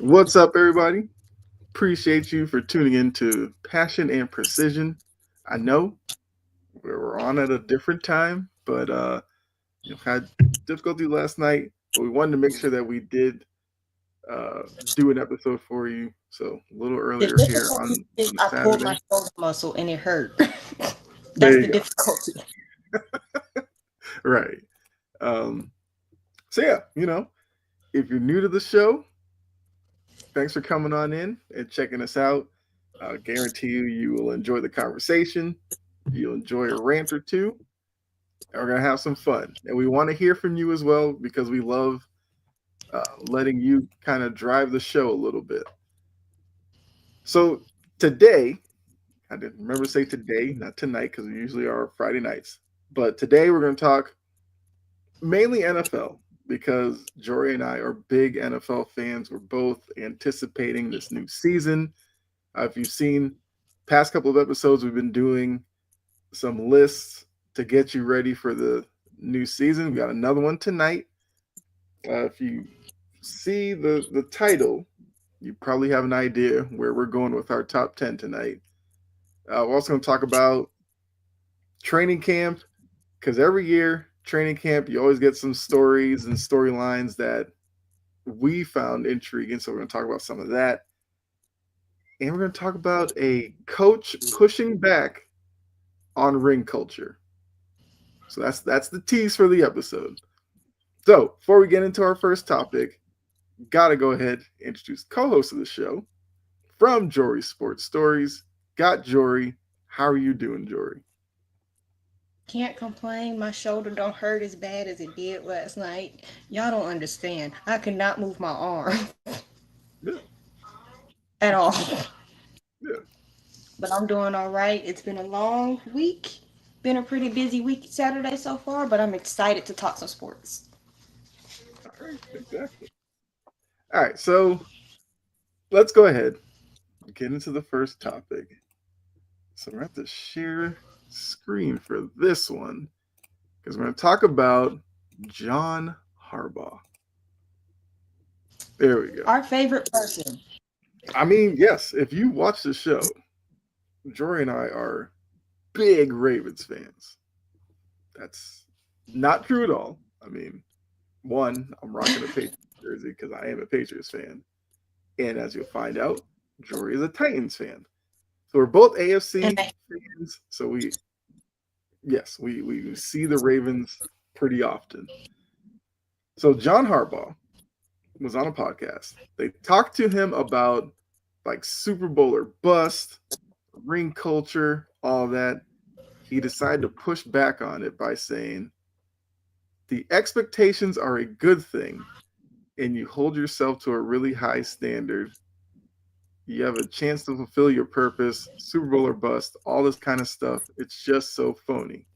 What's up, everybody? Appreciate you for tuning in to Passion and Precision. I know we're on at a different time, but had difficulty last night, but we wanted to make sure that we did uh, do an episode for you. So a little The earlier here difficulty is on a I pulled Saturday. my shoulder muscle and it hurt. That's There the you go. difficulty. Right. Um, so yeah, if you're new to the show, thanks for coming on in and checking us out. I guarantee you will enjoy the conversation. You'll enjoy a rant or two, and we're gonna have some fun. And we want to hear from you as well because we love letting you kind of drive the show a little bit. So today, I didn't remember to say today, not tonight, because we usually are Friday nights. But today we're going to talk mainly NFL because Jory and I are big NFL fans. We're both anticipating this new season. If you've seen past couple of episodes, we've been doing some lists to get you ready for the new season. We got another one tonight. If you see the title, you probably have an idea where we're going with our top 10 tonight. We're also going to talk about training camp because every year, training camp, you always get some stories and storylines that we found intriguing. So we're going to talk about some of that. And we're going to talk about a coach pushing back on ring culture. So that's the tease for the episode. So before we get into our first topic, gotta go ahead and introduce co-host of the show from Jory Sports Stories. Got Jory. How are you doing, Jory? Can't complain. My shoulder don't hurt as bad as it did last night. Y'all don't understand. I could not move my arm Yeah, at all. yeah. But I'm doing all right. It's been a long week. Been a pretty busy week Saturday so far, but I'm excited to talk some sports. All right, exactly. All right, so let's go ahead and get into the first topic. So we're going to have to share screen for this one because we're going to talk about John Harbaugh. There we go. Our favorite person. I mean, yes, if you watch the show, Jory and I are big Ravens fans. That's not true at all. I mean, one, I'm rocking a Patriots jersey because I am a Patriots fan. And as you'll find out, Jory is a Titans fan. So we're both And AFC fans. So we see the Ravens pretty often. So John Harbaugh was on a podcast. They talked to him about like Super Bowl or bust, ring culture, all that. He decided to push back on it by saying, the expectations are a good thing, and you hold yourself to a really high standard. You have a chance to fulfill your purpose, Super Bowl or bust, all this kind of stuff. It's just so phony.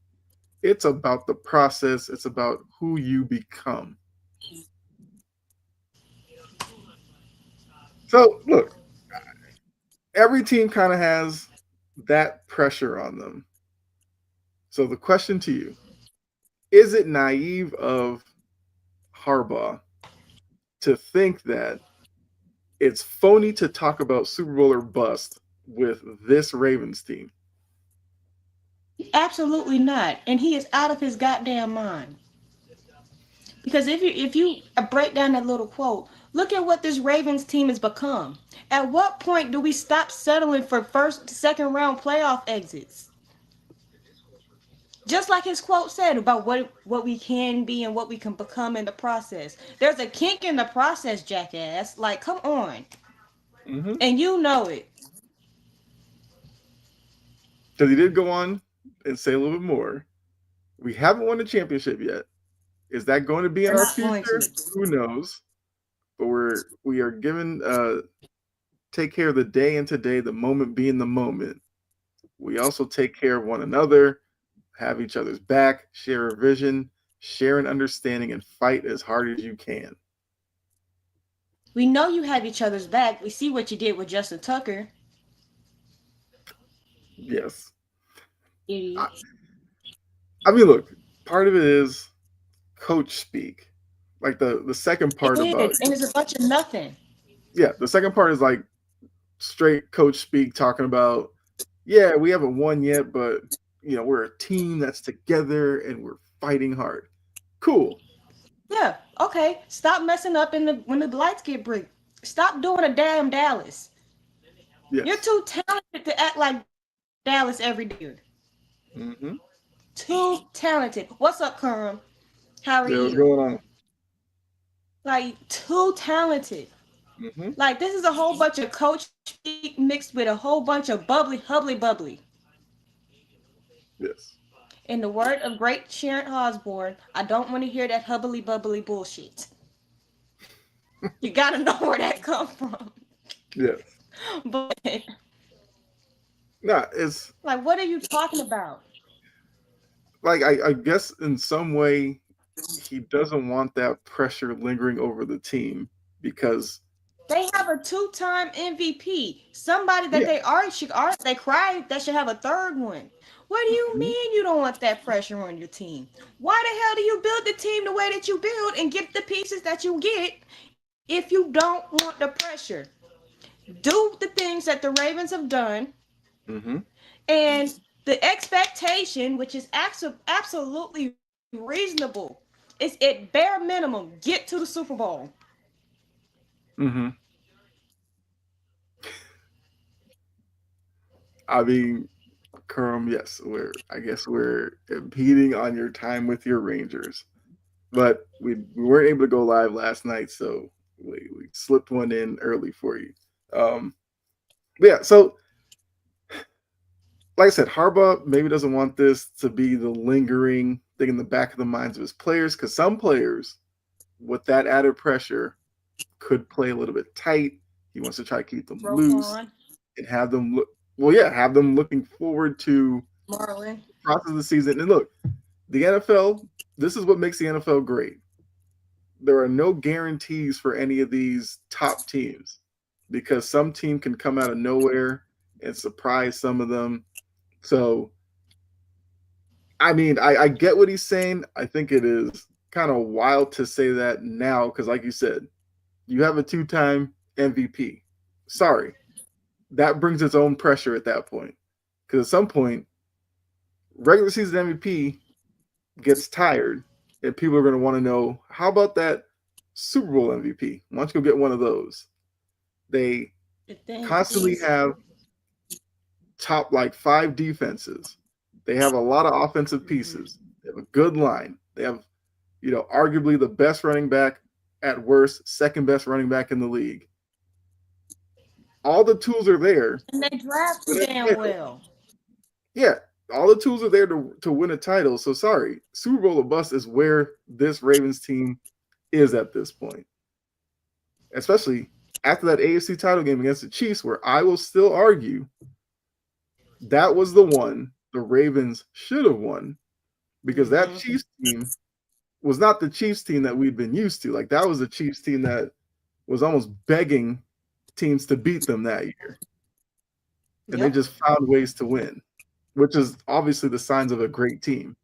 It's about the process, it's about who you become. So, look, every team kind of has that pressure on them. So, the question to you, is it naive of Harbaugh to think that it's phony to talk about Super Bowl or bust with this Ravens team? absolutely not. And he is out of his goddamn mind. Because if you break down that little quote, look at what this Ravens team has become. At what point do we stop settling for first, second round playoff exits? Just like his quote said about what we can be and what we can become in the process. There's a kink in the process, jackass. Like, come on, Mm-hmm. and you know it. Because he did go on and say a little bit more. We haven't won a championship yet. Is that going to be in We're our not going to. future? Who knows? But we are given take care of the day and today, the moment being the moment. We also take care of one another, have each other's back, share a vision, share an understanding, and fight as hard as you can. We know you have each other's back. We see what you did with Justin Tucker, Yes. I, idiot. I mean, look, part of it is coach speak. Like the second It part about is, and it's a bunch of nothing. Yeah, the second part is like straight coach speak, talking about, yeah, we haven't won yet, but we're a team that's together and we're fighting hard. Cool. Yeah, okay. Stop messing up when the lights get brick. Stop doing a damn Dallas. You're Yes. too talented to act like Dallas every day. Mm-hmm. Too talented. What's up, Kerm? How are Yeah, what's you? going on? Like, too talented. Mm-hmm. Like, this is a whole bunch of coach speak mixed with a whole bunch of bubbly, hubbly, bubbly. Yes. In the word of great Sharon Osbourne, I don't want to hear that hubbly, bubbly bullshit. You gotta know where that comes from. Yes. But, Nah, it's like, what are you talking about? like I guess in some way he doesn't want that pressure lingering over the team because They have a two-time MVP. Somebody that yeah. they already should they cried that should have a third one. What do you Mhm. mean you don't want that pressure on your team? Why the hell do you build the team the way that you build and get the pieces that you get if you don't want the pressure? Do the things that the Ravens have done, Mm-hmm. and the expectation, which is absolutely reasonable, is at bare minimum get to the Super Bowl. Mm-hmm. I mean, Kerm, yes, I guess we're impeding on your time with your Rangers. But we weren't able to go live last night, so we slipped one in early for you. Um yeah, so like I said, Harbaugh maybe doesn't want this to be the lingering thing in the back of the minds of his players, because some players, with that added pressure, could play a little bit tight. He wants to try to keep them loose Roquan, and have them look well, yeah, have them looking forward to Marlon. the process of the season. And look, the NFL, this is what makes the NFL great. There are no guarantees for any of these top teams because some team can come out of nowhere and surprise some of them. So I mean, I get what he's saying. I think it is kind of wild to say that now because, like you said, you have a two-time MVP. Sorry, that brings its own pressure at that point. Because at some point, regular season MVP gets tired, and people are going to want to know, how about that Super Bowl MVP? Why don't you go get one of those? They The thing constantly is, have top like 5 defenses. They have a lot of offensive pieces. They have a good line. They have, arguably the best running back, at worst, second best running back in the league. All the tools are there. and they draft damn well. Yeah, all the tools are there to win a title. So sorry, Super Bowl or bust is where this Ravens team is at this point. Especially after that AFC title game against the Chiefs, where I will still argue that was the one the Ravens should have won, because that Chiefs team was not the Chiefs team that we'd been used to. Like, that was the Chiefs team that was almost begging teams to beat them that year. And they just found ways to win, which is obviously the signs of a great team.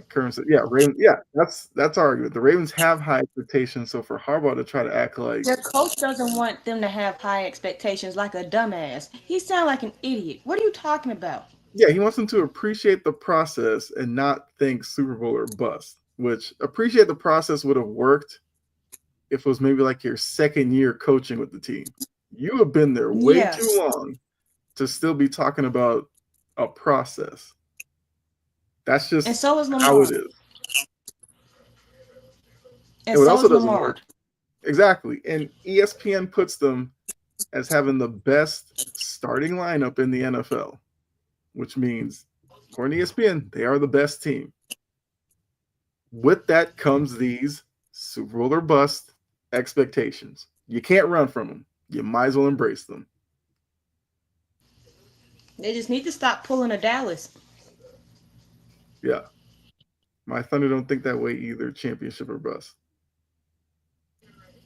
Current, yeah, Ravens, yeah, that's our argument. The Ravens have high expectations, so for Harbaugh to try to act like Their coach doesn't want them to have high expectations like a dumbass. He sounds like an idiot. What are you talking about? yeah, he wants them to appreciate the process and not think Super Bowl or bust. Which, appreciate the process would have worked if it was maybe like your second year coaching with the team. You have been there way too long to still be talking about a process. That's just and so is Lamar. how it is. And so also is doesn't Lamar. work. Exactly. And ESPN puts them as having the best starting lineup in the NFL, which means, according to ESPN, they are the best team. With that comes these Super Bowl or bust expectations. You can't run from them. You might as well embrace them. They just need to stop pulling a Dallas. Yeah. My Thunder don't think that way either, championship or bust.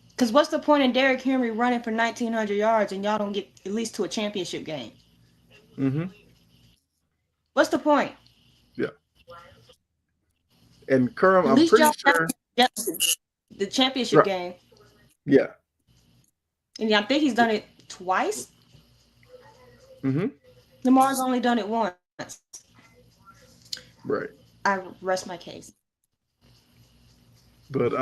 Because what's the point in Derrick Henry running for 1,900 yards and y'all don't get at least to a championship game? Mm-hmm. What's the point? Yeah. And Kerm, I'm pretty sure the championship game. Yeah. And I think he's done it twice. Mm-hmm. Lamar's only done it once. Right. I rest my case. But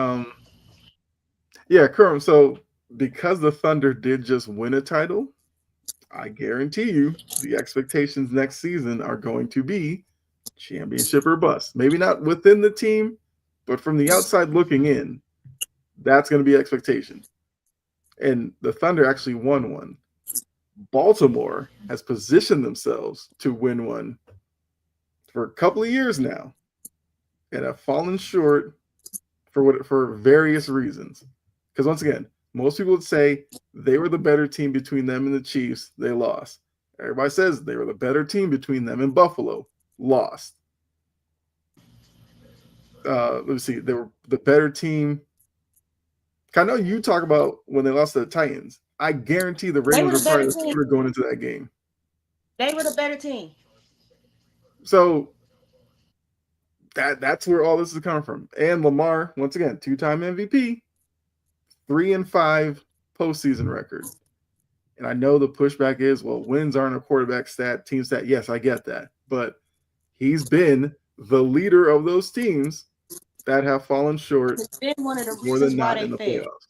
yeah, Kerm. So because the Thunder did just win a title, I guarantee you the expectations next season are going to be championship or bust. Maybe not within the team, but from the outside looking in, that's going to be expectation. And the Thunder actually won one. Baltimore has positioned themselves to win one for a couple of years now and have fallen short for various reasons. Because once again, most people would say they were the better team between them and the Chiefs. They lost. Everybody says they were the better team between them and Buffalo. Lost. Let's see. They were the better team. I know you talk about when they lost to the Titans. I guarantee the They were Ravens the were probably better the team. favorite going into that game. They were the better team. So that's where all this is coming from. And Lamar, once again, 2-time MVP, 3-5 postseason record. And I know the pushback is, well, wins aren't a quarterback stat, team stat. Yes, I get that. But he's been the leader of those teams that have fallen short It's been one of the more reasons than why not they in the failed. playoffs.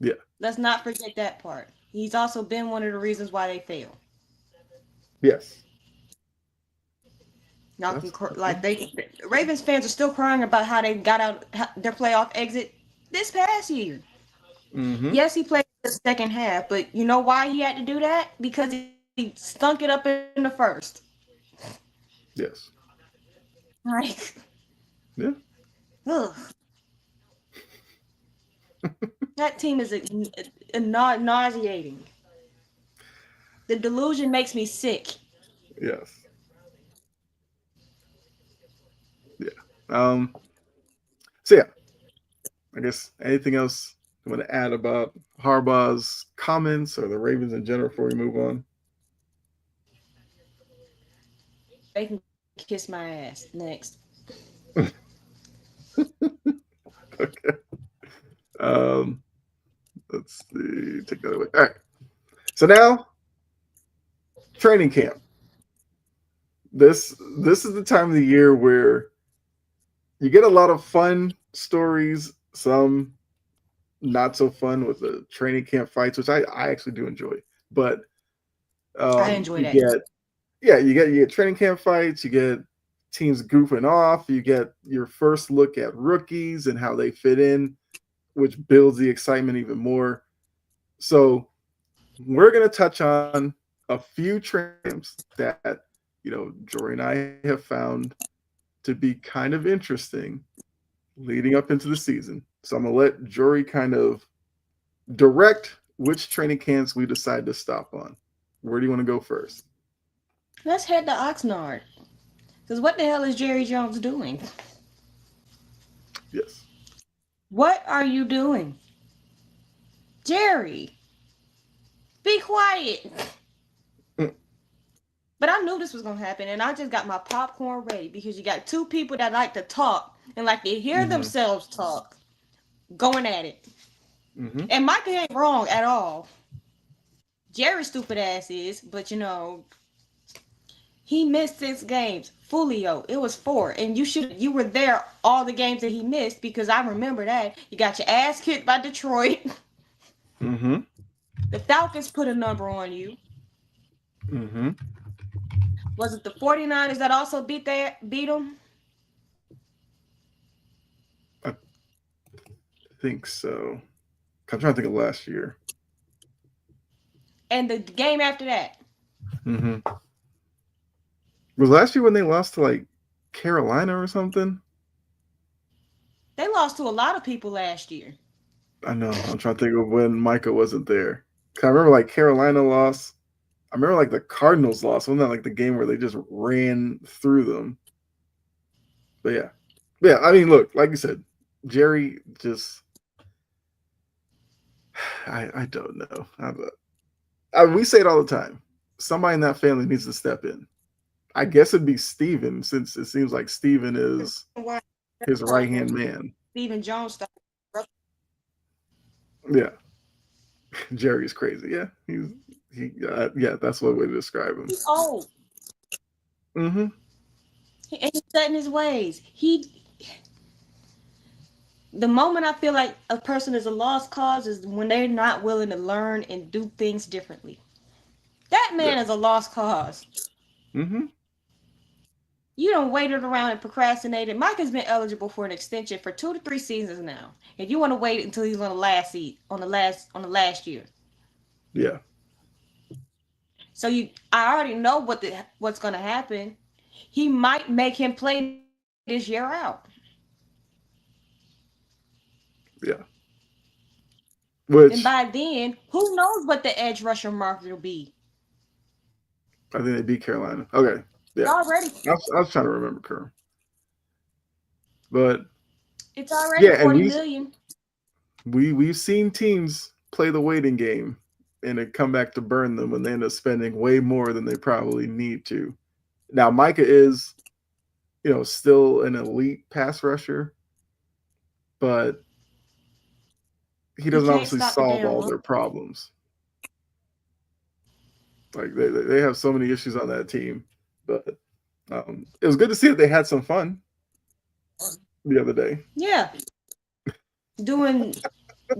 Yeah. Let's not forget that part. He's also been one of the reasons why they failed. Yes. Y'all can Ravens fans are still crying about how they got out their playoff exit this past year. Mm-hmm. Yes, he played the second half, but you know why he had to do that? Because he stunk it up in the first. Yes. Like, Yeah. ugh. That team is nauseating. The delusion makes me sick. Yes. Yeah. So yeah, I guess anything else you want to add about Harbaugh's comments or the Ravens in general before we move on? They can kiss my ass next. Okay. Um, let's see. Take that away. All right. So now, training camp. This is the time of the year where you get a lot of fun stories, some not so fun with the training camp fights, which I actually do enjoy. But I enjoy you that. get training camp fights, you get teams goofing off, you get your first look at rookies and how they fit in, which builds the excitement even more. So we're going to touch on a few trends that Jory and I have found to be kind of interesting leading up into the season. So I'm going to let Jory kind of direct which training camps we decide to stop on. Where do you want to go first? Let's head to Oxnard. Because what the hell is Jerry Jones doing? Yes. What are you doing? Jerry, be quiet. But I knew this was going to happen, and I just got my popcorn ready because you got two people that like to talk and like to hear themselves talk going at it. Mm-hmm. And Micah ain't wrong at all. Jerry's stupid ass is, but he missed 6 games. Fulio, it was 4, and you were there all the games that he missed because I remember that. You got your ass kicked by Detroit. Mm-hmm. The Falcons put a number on you. Mm-hmm. Was it the 49ers that also beat them? I think so. I'm trying to think of last year. And the game after that. Mm-hmm. Was last year when they lost to like Carolina or something? They lost to a lot of people last year. I know. I'm trying to think of when Micah wasn't there. I remember like Carolina lost. I remember like the Cardinals lost. Wasn't that like the game where they just ran through them? But yeah. I mean, look, like you said, Jerry just. I don't know. We say it all the time. Somebody in that family needs to step in. I guess it'd be Steven, since it seems like Steven is his right-hand man. Steven Jones. Yeah. Jerry's crazy. Yeah, yeah. That's one way to describe him. He's old Mm-hmm. and he's set in his ways. The moment I feel like a person is a lost cause is when they're not willing to learn and do things differently. That Yeah. man is a lost cause. Mm-hmm. You don't waited around and procrastinated. Mike has been eligible for an extension for 2 to 3 seasons now. If you want to wait until he's on the last seat on the last year, Yeah. so I already know what's going to happen. He might make him play this year out, Yeah. and Which by then, who knows what the edge rusher market will be? I think they beat Carolina. Okay. It's Yeah. already I was trying to remember Kerr. But it's already yeah, and 40 million. we've seen teams play the waiting game and it come back to burn them when they end up spending way more than they probably need to. Now Micah is, still an elite pass rusher, but he He doesn't can't obviously stop the solve damn all run. their problems. Like they have so many issues on that team, but it was good to see that they had some fun the other day. Yeah, doing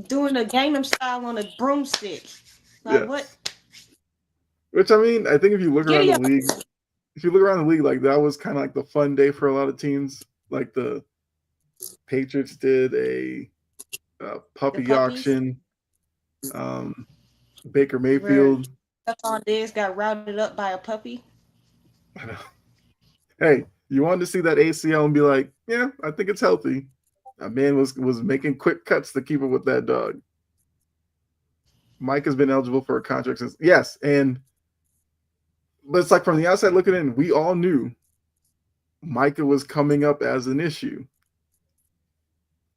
doing a Gangnam style on a broomstick. Like what? Yes, which I mean, I think Giddy up. if you look around the league, like that was kind of like the fun day for a lot of teams. Like the Patriots did a The puppy puppies auction. Baker where Mayfield. Stephon Diggs got routed up by a puppy. Hey, you wanted to see that ACL and be like, yeah, I think it's healthy. A man was making quick cuts to keep up with that dog. Mike has been eligible for a contract since yes, but it's like from the outside looking in, we all knew Micah was coming up as an issue.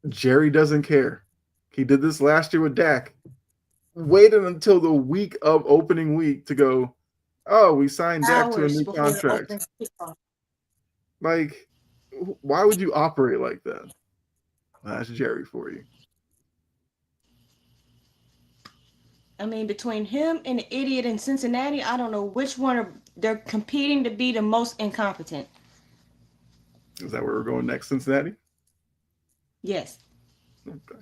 Jerry doesn't care. He did this last year with Dak. Waited until the week of opening week to go, oh, we signed Dak to a Hours new before the contract. opening kickoff. Like, why would you operate like that? That's Jerry for you. I mean, between him and the idiot in Cincinnati, I don't know which one they're competing to be the most incompetent. Is that where we're going next, Cincinnati? Yes, Okay.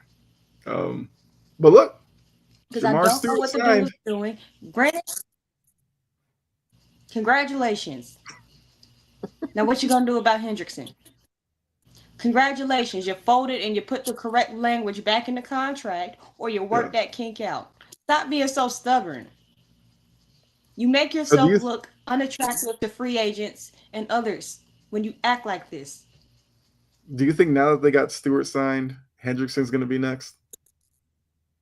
But look, because I Jamar don't know Stewart what the dude signed. is doing. Granted, congratulations. Now, what you gonna do about Hendrickson? Congratulations, you folded and you put the correct language back in the contract, or you Yeah. work that kink out. Stop being so stubborn. You make So do yourself you look unattractive to free agents and others when you act like this. think now that they got Stewart signed, Hendrickson's going to be next,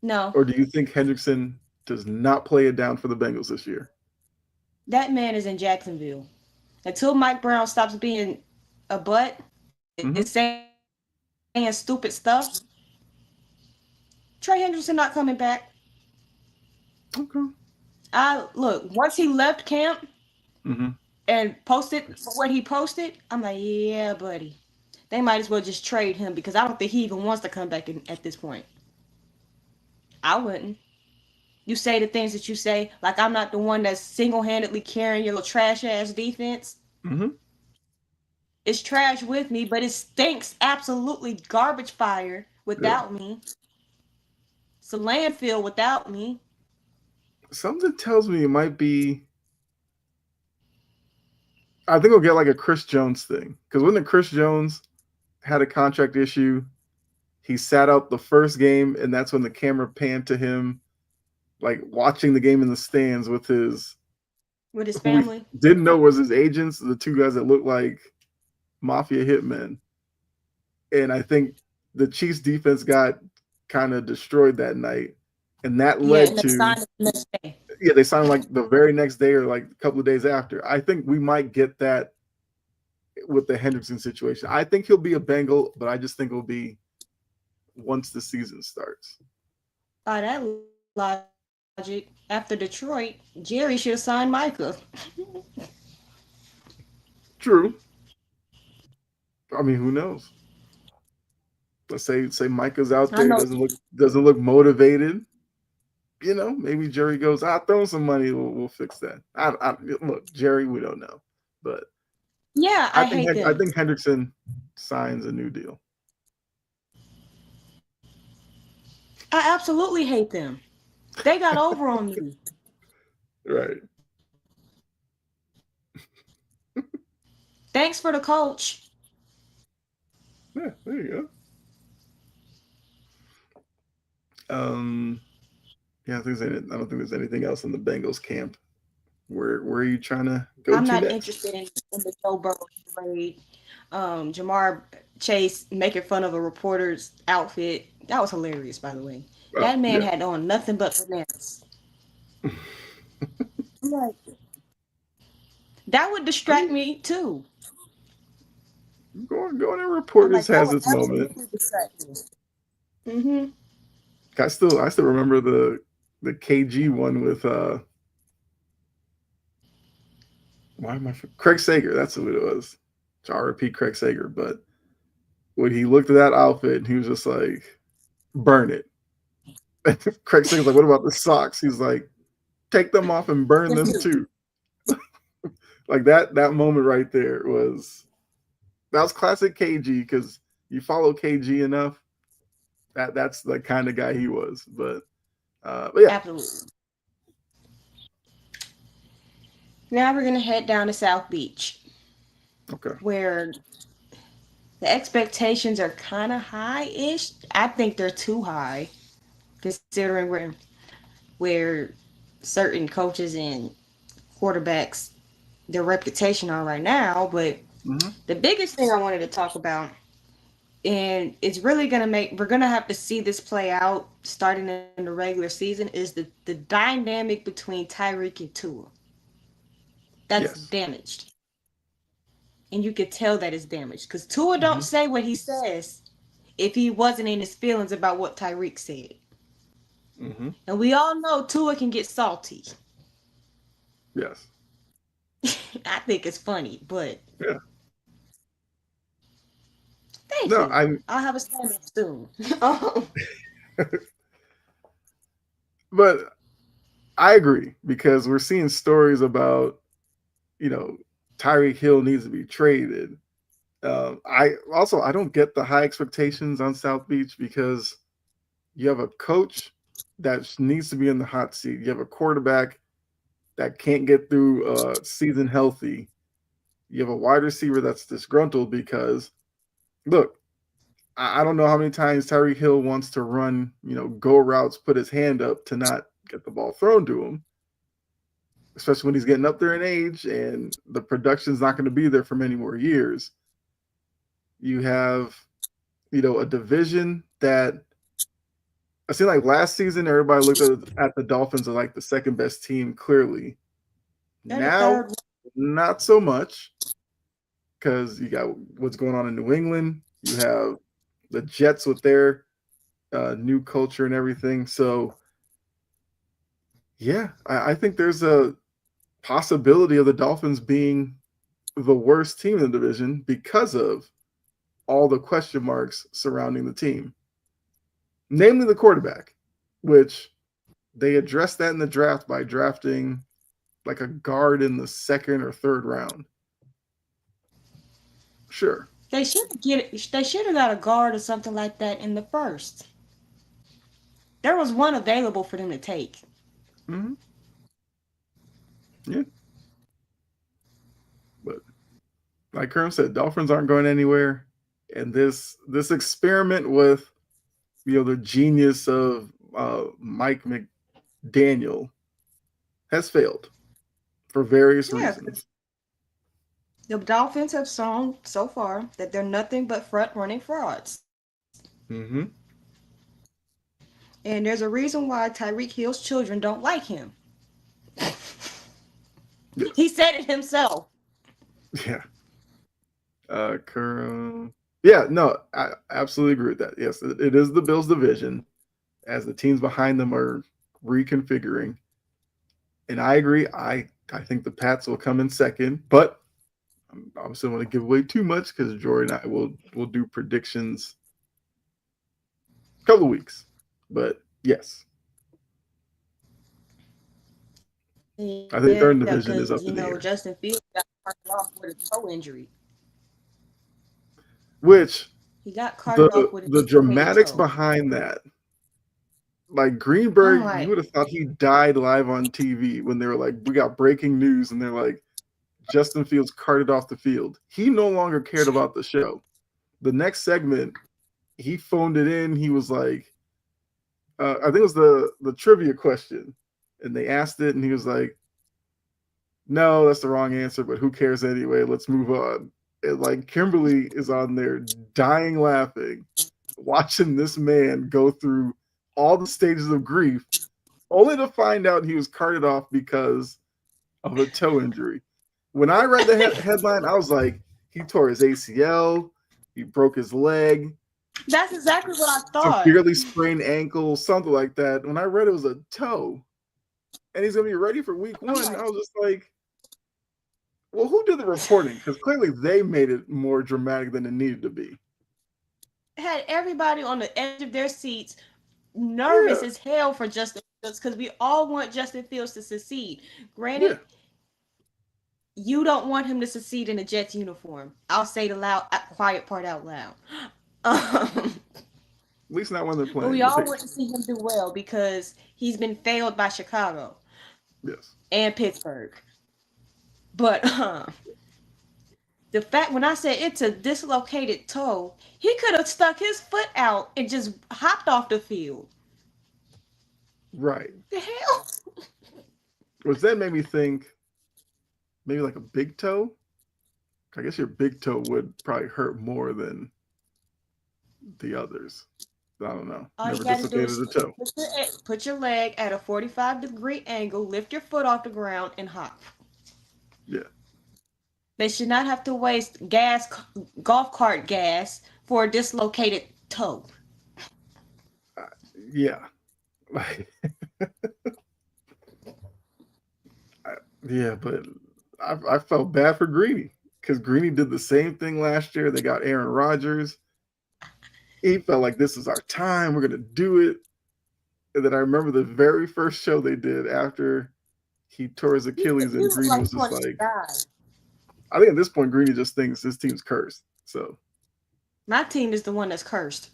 No, or do you think Hendrickson does not play it down for the Bengals this year? that man is in Jacksonville. Until Mike Brown stops being a butt and Mm-hmm. saying stupid stuff, Trey Hendrickson not coming back. Okay. I look, once he left camp Mm-hmm. and posted what he posted, I'm like, yeah, buddy. They might as well just trade him because I don't think he even wants to come back at this point. I wouldn't. You say the things that you say, like I'm not the one that's single-handedly carrying your little trash ass defense. Mm-hmm. It's trash with me, but it stinks absolutely garbage fire Yeah. without me. It's a landfill without me. Something tells me it might be. I think we'll get like a Chris Jones thing because when the Chris Jones had a contract issue, he sat out the first game, and that's when the camera panned to him, like watching the game in the stands with his With his who we family. didn't know was his agents, the two guys that looked like mafia hitmen. And I think the Chiefs defense got kind of destroyed that night. And that Yeah, led and they to signed him the next day. yeah, they signed like the very next day or like a couple of days after. I think we might get that with the Hendrickson situation. I think he'll be a Bengal, but I just think it'll be once the season starts. By that logic, after Detroit, Jerry should have signed Micah. True. I mean, who knows? Let's say Micah's out I there, know. doesn't look motivated. maybe Jerry goes, I'll throw some money. We'll fix that. Look, Jerry, we don't know. But Yeah, I I think hate I them. think Hendrickson signs a new deal. I absolutely hate them. They got over on me. Right. Thanks for the coach. Yeah, there you go. Yeah, I don't think there's anything else in the Bengals camp. Where are you trying to go I'm to not next? interested in the Joe Burrow trade. Jamar Chase making fun of a reporter's outfit. That was hilarious, by the way. Oh, That man yeah. had on nothing but bananas. I'm like, that would I distract mean, me too. going and I'm reporters like, that has would its moment. absolutely distract me. Mm-hmm. I still remember the KG one with Craig Sager. That's who it was. RP Craig Sager. But when he looked at that outfit, and he was just like, "Burn it." Craig Sager's like, "What about the socks?" He's like, "Take them off and burn them too." Like that moment right there was classic KG because you follow KG enough, that's the kind of guy he was. But yeah, Absolutely. Now we're gonna head down to South Beach, okay, where the expectations are kind of high-ish. I think they're too high, considering where certain coaches and quarterbacks their reputation are right now. But mm-hmm. the biggest thing I wanted to talk about, and it's really we're gonna have to see this play out starting in the regular season, is the dynamic between Tyreek and Tua. That's Yes, damaged. And you could tell that it's damaged. Because Tua mm-hmm. don't say what he says if he wasn't in his feelings about what Tyreek said. Mm-hmm. And we all know Tua can get salty. Yes, I think it's funny, but yeah. thank No, you. I I'll have a stand up soon. Oh, but I agree because we're seeing stories about you know Tyreek Hill needs to be traded. I don't get the high expectations on South Beach because you have a coach that needs to be in the hot seat. You have a quarterback that can't get through a season healthy. You have a wide receiver that's disgruntled because look, I don't know how many times Tyreek Hill wants to run, go routes, put his hand up to not get the ball thrown to him, especially when he's getting up there in age and the production's not going to be there for many more years. You have, a division that I seem like last season everybody looked at the Dolphins as like the second best team clearly. they're the Now, third one. not so much because you got what's going on in New England. You have the Jets with their new culture and everything. So, yeah, I think there's a possibility of the Dolphins being the worst team in the division because of all the question marks surrounding the team, namely the quarterback, which they addressed that in the draft by drafting like a guard in the second or third round. Sure. They should have got a guard or something like that in the first. There was one available for them to take. Mm-hmm. Yeah. But like Kerm said, Dolphins aren't going anywhere. And this experiment with the genius of Mike McDaniel has failed for various Yeah, reasons. the Dolphins have shown so far that they're nothing but front running frauds. Mm-hmm. And there's a reason why Tyreek Hill's children don't like him. Yes. He said it himself. Yeah. Kerm. Yeah, no, I absolutely agree with that. Yes, it is the Bills division as the teams behind them are reconfiguring. And I agree. I think the Pats will come in second, but I'm obviously want to give away too much because Jory and I will do predictions a couple of weeks. But yes. I think their Yeah, division is because up in the air. Justin Fields got carted off with a toe injury. Which He got carted off the with a the dislocated dramatics toe. behind that, like I'm Greenberg, you like, would have thought he died live on TV when they were like, "We got breaking news," and they're like, "Justin Fields carted off the field." He no longer cared about the show. The next segment, he phoned it in. He was like, I think it was the trivia question, and they asked it, and he was like, "No, that's the wrong answer, but who cares anyway? Let's move on." And like Kimberly is on there dying laughing, watching this man go through all the stages of grief, only to find out he was carted off because of a toe injury. When I read the headline, I was like, he tore his ACL, he broke his leg, that's exactly what I thought. severely sprained ankle, something like that. When I read it was a toe, and he's gonna be ready for week one, Like, I was just like, well, who did the reporting? Because clearly they made it more dramatic than it needed to be. had everybody on the edge of their seats, nervous Yeah, as hell for Justin Fields because we all want Justin Fields to succeed. yeah. Granted, you don't want him to succeed in a Jets uniform. I'll say the quiet part out loud. Um, At least not when they're but playing we the all want to Patriots. see him do well because he's been failed by Chicago Yes. and Pittsburgh. But the fact when I said it's a dislocated toe, he could have stuck his foot out and just hopped off the field. Right. The hell? Which then made me think maybe like a big toe. I guess your big toe would probably hurt more than the others. I don't know. All you Never got to do dislocated is a toe. put your leg at a 45-degree angle, lift your foot off the ground, and hop. Yeah. They should not have to waste golf cart gas for a dislocated toe. Yeah. Yeah, but I felt bad for Greeny because Greeny did the same thing last year. They got Aaron Rodgers. He felt like this is our time. We're gonna do it. And then I remember the very first show they did after he tore his Achilles, and You look Greeny like was you just want to like, die. I think at this point Greeny just thinks this team's cursed. So My team is the one that's cursed.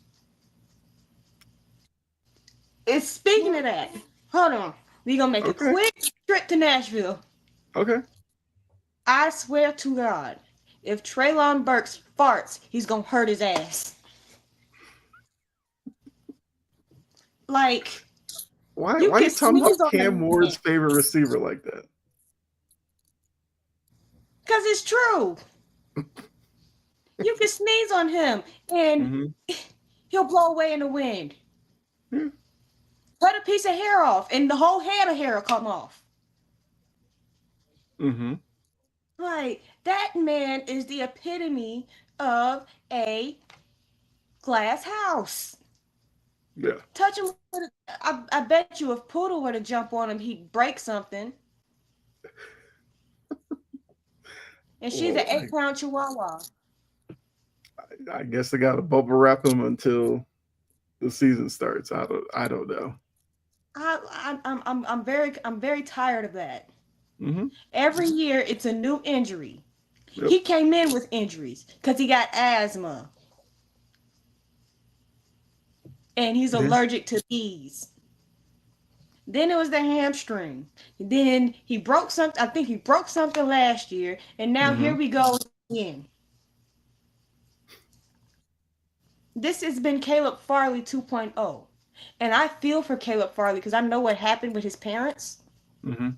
It's speaking of that. Hold on. We're gonna make a okay, quick trip to Nashville. okay, I swear to God, if Traylon Burks farts, he's gonna hurt his ass. Like, why you are can you talking about sneeze on Cam the Ward's man. favorite receiver like that? Because it's true. You can sneeze on him and Mm-hmm. he'll blow away in the wind. Yeah. Cut a piece of hair off and the whole head of hair will come off. Mm-hmm. Like, that man is the epitome of a glass house. Yeah. Touch him with I bet you if Poodle were to jump on him, he'd break something. And she's an Well, 8-pound chihuahua. I guess they got to bubble wrap him until the season starts. I don't know. I'm very tired of that. Mm-hmm. Every year it's a new injury. Yep. He came in with injuries because he got asthma. And he's Yeah. allergic to bees. Then it was the hamstring. Then he broke something. I think he broke something last year. And now Mm-hmm. here we go again. This has been Caleb Farley 2.0. And I feel for Caleb Farley because I know what happened with his parents. Mm-hmm.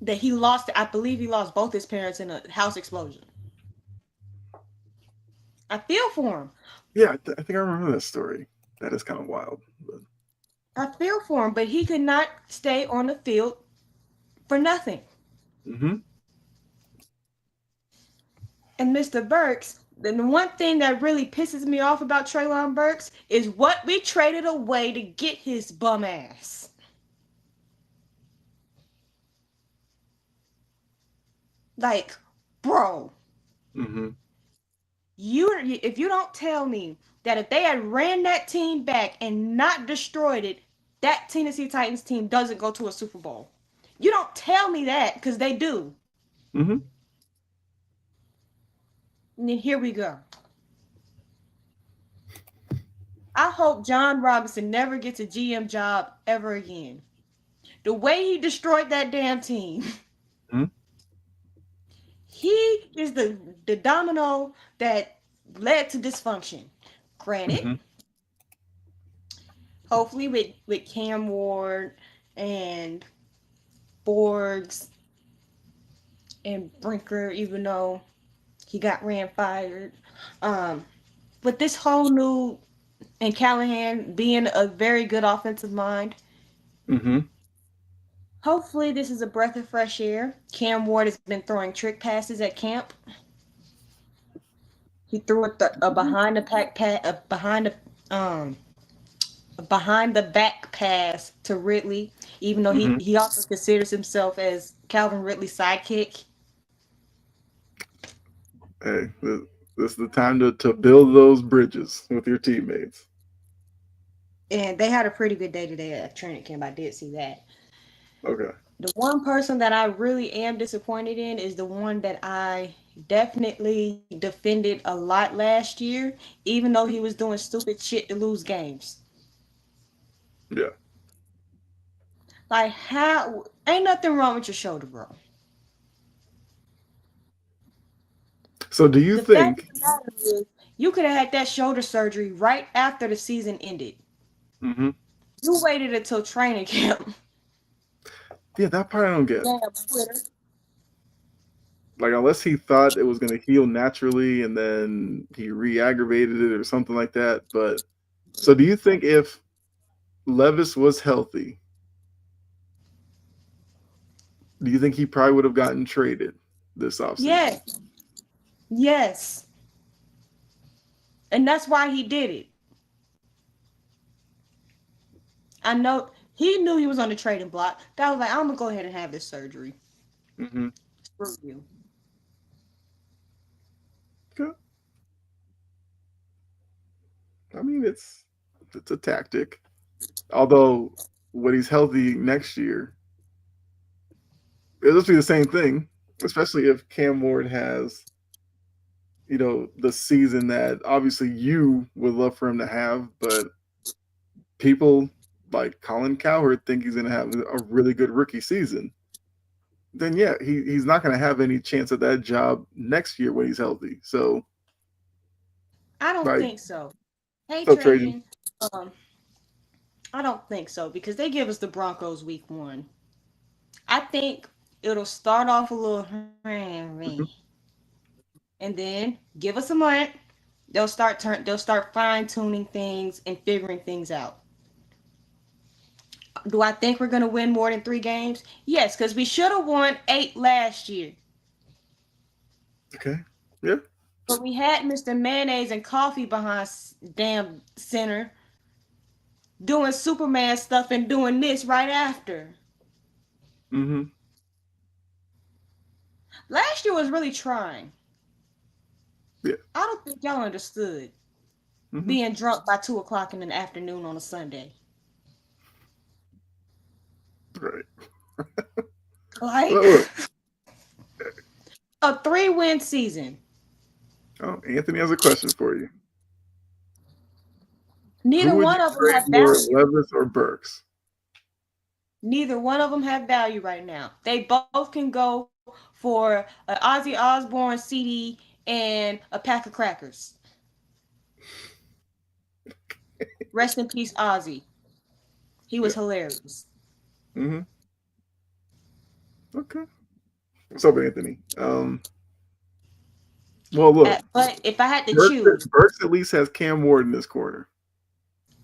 That he lost, I believe he lost both his parents in a house explosion. I feel for him. Yeah, I think I remember that story. That is kind of wild. But I feel for him, but he could not stay on the field for nothing. mm-hmm. And Mr. Burks, then the one thing that really pisses me off about Traylon Burks is what we traded away to get his bum ass. Like, bro, Mm-hmm. if you don't tell me that if they had ran that team back and not destroyed it, that Tennessee Titans team doesn't go to a Super Bowl. You don't tell me that because they do. Mm-hmm. And then here we go. I hope John Robinson never gets a GM job ever again. The way he destroyed that damn team. Mm-hmm. He is the domino that led to dysfunction. Granted, Mm-hmm. hopefully with Cam Ward and Borgs and Brinker, even though he got ran fired. But this whole new and Callahan being a very good offensive mind, Mm-hmm. hopefully this is a breath of fresh air. Cam Ward has been throwing trick passes at camp. He threw a behind the pack behind the back pass to Ridley, even though Mm-hmm. he also considers himself as Calvin Ridley's sidekick. Hey, this is the time to build those bridges with your teammates. And they had a pretty good day today at training camp. I did see that. Okay. The one person that I really am disappointed in is the one that I definitely defended a lot last year, even though he was doing stupid shit to lose games. Yeah. Like, how ain't nothing wrong with your shoulder, bro. So do you The fact of think? the matter is, you could have had that shoulder surgery right after the season ended. Mm-hmm. You waited until training camp. Yeah, that part I don't get. Damn Twitter. Like, unless he thought it was going to heal naturally and then he re-aggravated it or something like that. But so do you think if Levis was healthy, do you think he probably would have gotten traded this offseason? Yes, yes, and that's why he did it. I know he knew he was on the trading block. That was like, I'm gonna go ahead and have this surgery. Mm-hmm. Screw you. Okay. I mean, it's a tactic. Although when he's healthy next year, it'll just be the same thing. Especially if Cam Ward has, the season that obviously you would love for him to have, but people like Colin Cowherd think he's going to have a really good rookie season. Then yeah, he's not going to have any chance at that job next year when he's healthy. So I don't like, think so. Hey so Trajan. Trajan, um, I don't think so because they give us the Broncos week 1. I think it'll start off a little Mhm. and then give us a month. They'll start fine tuning things and figuring things out. Do I think we're gonna win more than 3 games? Yes, because we should have won 8 last year. Okay. Yeah. But we had Mr. Mayonnaise and Coffee behind damn center doing Superman stuff and doing this right after. Mm-hmm. Last year was really trying. Yeah. I don't think y'all understood Mm-hmm. being drunk by 2 o'clock in the afternoon on a Sunday. Right. Like Look. a 3-win season. Oh, Anthony has a question for you. Neither Who would one you of them trade have for, value. Levis or Burks? Neither one of them have value right now. They both can go for an Ozzy Osbourne CD and a pack of crackers. Rest in peace, Ozzy. He was hilarious. Mm-hmm. Okay. What's up, Anthony? Well, look, But if I had to choose, Burks at least has Cam Ward in this corner.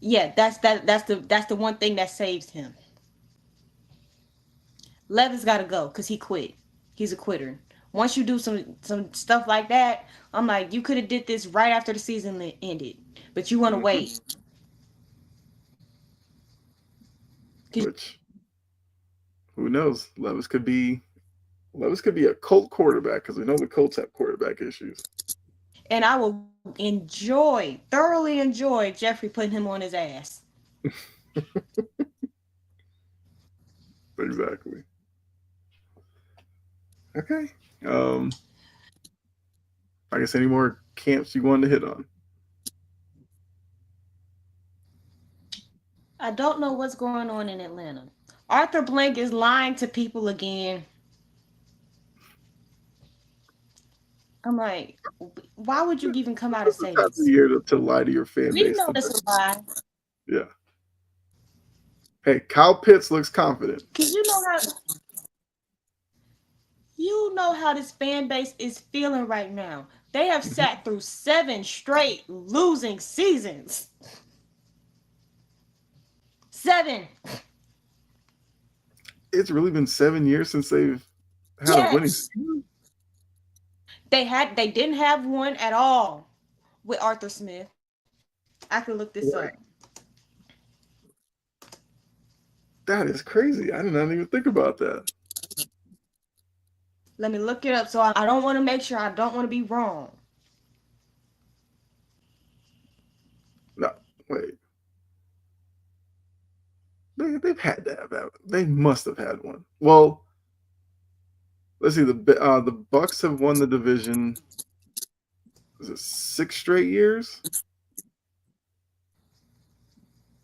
yeah, that's the one thing that saves him. Levis got to go because he quit. He's a quitter. Once you do some stuff like that, I'm like, you could have did this right after the season ended, but you want to wait. Which, who knows? Levis could be a Colt quarterback because we know the Colts have quarterback issues. And I will thoroughly enjoy Jeffrey putting him on his ass. Exactly. Okay. I guess any more camps you wanted to hit on? I don't know what's going on in Atlanta. Arthur Blank is lying to people again. I'm like, why would you even come out and This is say the time of the this? year to lie to your fan We base. know this is a lie. Yeah. Hey, Kyle Pitts looks confident. Cause you know how this fan base is feeling right now. They have sat through 7 straight losing seasons. 7. It's really been 7 years since they've had a winning Yes. season. They didn't have one at all with Arthur Smith. I could look this up. Right. That is crazy. I did not even think about that. Let me look it up. So I don't want to make sure I don't want to be wrong. No, wait. They've had to have that. They must have had one. Well, let's see. The Bucks have won the division. Is it 6 straight years?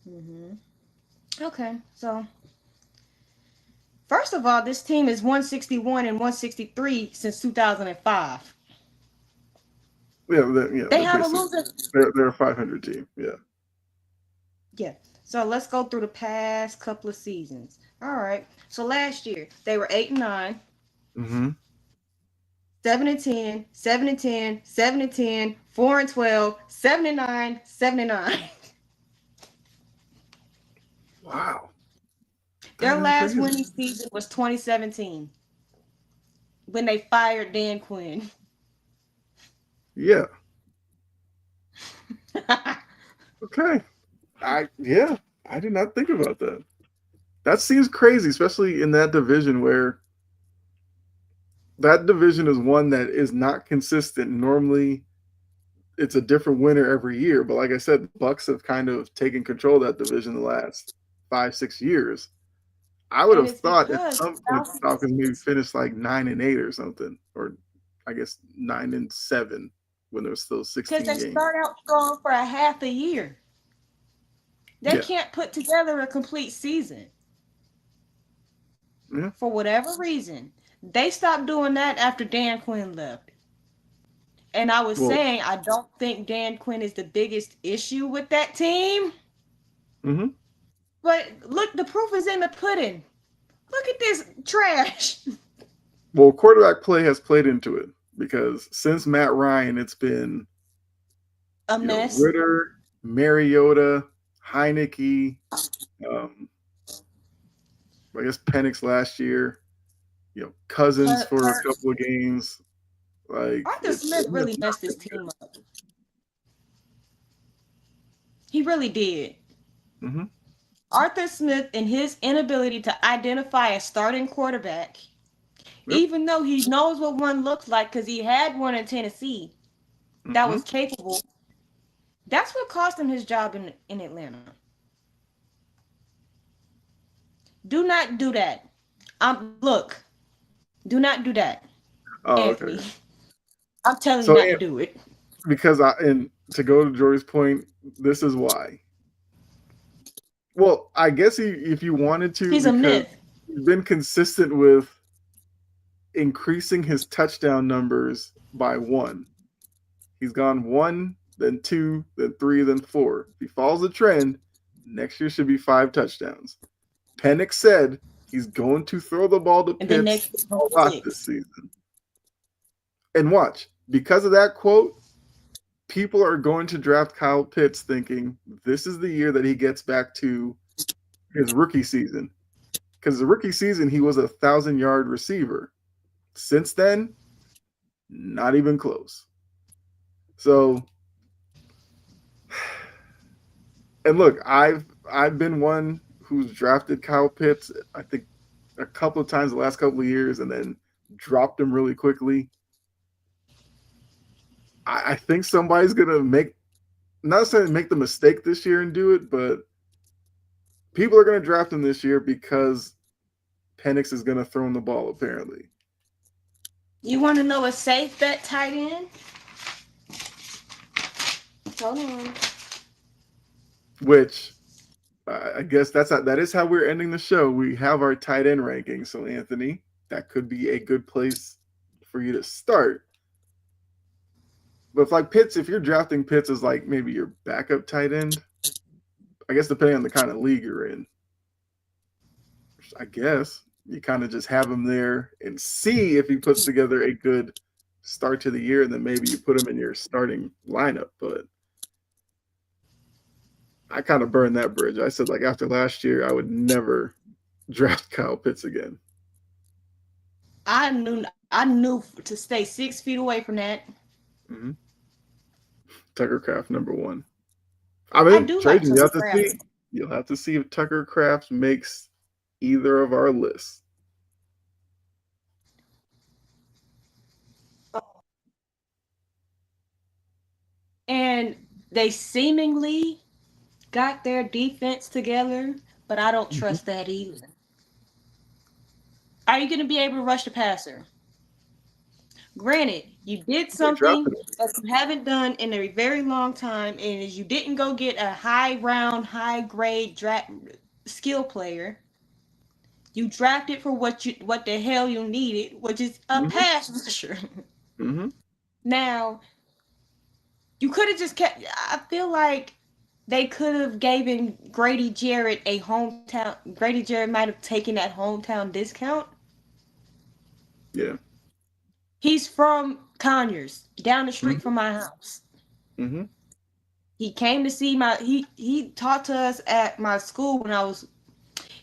Mm-hmm. Okay, so first of all, this team is 161 and 163 since 2005. Yeah, They have a loser. They're a 500 team. Yeah. Yeah. So let's go through the past couple of seasons. All right. So last year they were 8-9, Mm-hmm. 7-10, 7-10, 7-10, 4-12, 7-9, 7-9. Wow. Their That is last crazy. winning season was 2017 when they fired Dan Quinn. Yeah. Okay. I did not think about that. That seems crazy, especially in that division where that division is one that is not consistent. Normally, it's a different winner every year. But like I said, the Bucks have kind of taken control of that division the last 5-6 years. I would And have it's thought at because some point the Falcons maybe finished like 9-8 or something, or I guess 9-7 when there was still 16 they games. start out strong for a half a year. They Yeah. can't put together a complete season. Yeah. For whatever reason. They stopped doing that after Dan Quinn left. And I was Well, saying I don't think Dan Quinn is the biggest issue with that team. mm-hmm. But look, the proof is in the pudding. Look at this trash. Well, quarterback play has played into it because since Matt Ryan, it's been A mess. Ritter, Mariota, Heineke, I guess Penix last year, Cousins for a couple of games. Like Arthur Smith really messed his team up. He really did. Mm-hmm. Arthur Smith and his inability to identify a starting quarterback, even though he knows what one looks like because he had one in Tennessee that was capable, that's what cost him his job in Atlanta. Do not do that. Look, do not do that. Oh, Anthony. okay. I'm telling you not to do it. Because to go to Jory's point, this is why. Well, I guess if you wanted to, he's a myth. He's been consistent with increasing his touchdown numbers by 1. He's gone 1, then 2, then 3, then 4. If he follows the trend, next year should be 5 touchdowns. Penix said he's going to throw the ball to Pitts a lot this season. And watch, because of that quote, people are going to draft Kyle Pitts thinking this is the year that he gets back to his rookie season. Because the rookie season, he was a 1,000-yard receiver. Since then, not even close. So, and look, I've been one who's drafted Kyle Pitts, I think, a couple of times the last couple of years and then dropped him really quickly. I think somebody's going to not saying make the mistake this year and do it, but people are going to draft him this year because Penix is going to throw him the ball, apparently. You want to know a safe bet tight end? Hold on. Which I guess that is how we're ending the show. We have our tight end ranking. So Anthony, that could be a good place for you to start. But if you're drafting Pitts as like maybe your backup tight end, I guess depending on the kind of league you're in, I guess you kind of just have him there and see if he puts together a good start to the year, and then maybe you put him in your starting lineup. But I kind of burned that bridge. I said, like, after last year, I would never draft Kyle Pitts again. I knew to stay 6 feet away from that. Mm-hmm. Tucker Craft #1. I do like Trajan, Tucker Craft. You'll have to see if Tucker Craft makes either of our lists. And they seemingly got their defense together, but I don't trust that either. Are you going to be able to rush the passer? Granted, you did something that you haven't done in a very long time, and is you didn't go get a high round, high grade draft skill player. You drafted for what the hell you needed, which is a pass rusher. Mm-hmm. Now, you could have just kept. I feel like they could have given Grady Jarrett a hometown. Grady Jarrett might have taken that hometown discount. Yeah. He's from Conyers, down the street from my house. Mm-hmm. He came to see he taught to us at my school when I was.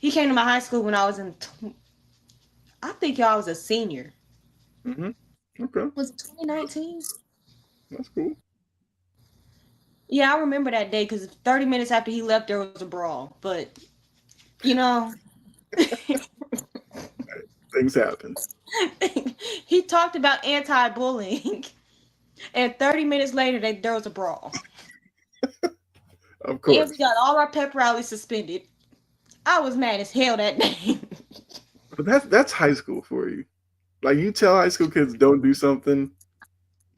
He came to my high school when I was I think y'all was a senior. Mm-hmm. Okay. Was it 2019? That's cool. Yeah, I remember that day because 30 minutes after he left, there was a brawl. But, you know. Things happen. He talked about anti-bullying. And 30 minutes later, there was a brawl. Of course. And we got all our pep rallies suspended. I was mad as hell that day. But that's high school for you. Like, you tell high school kids don't do something,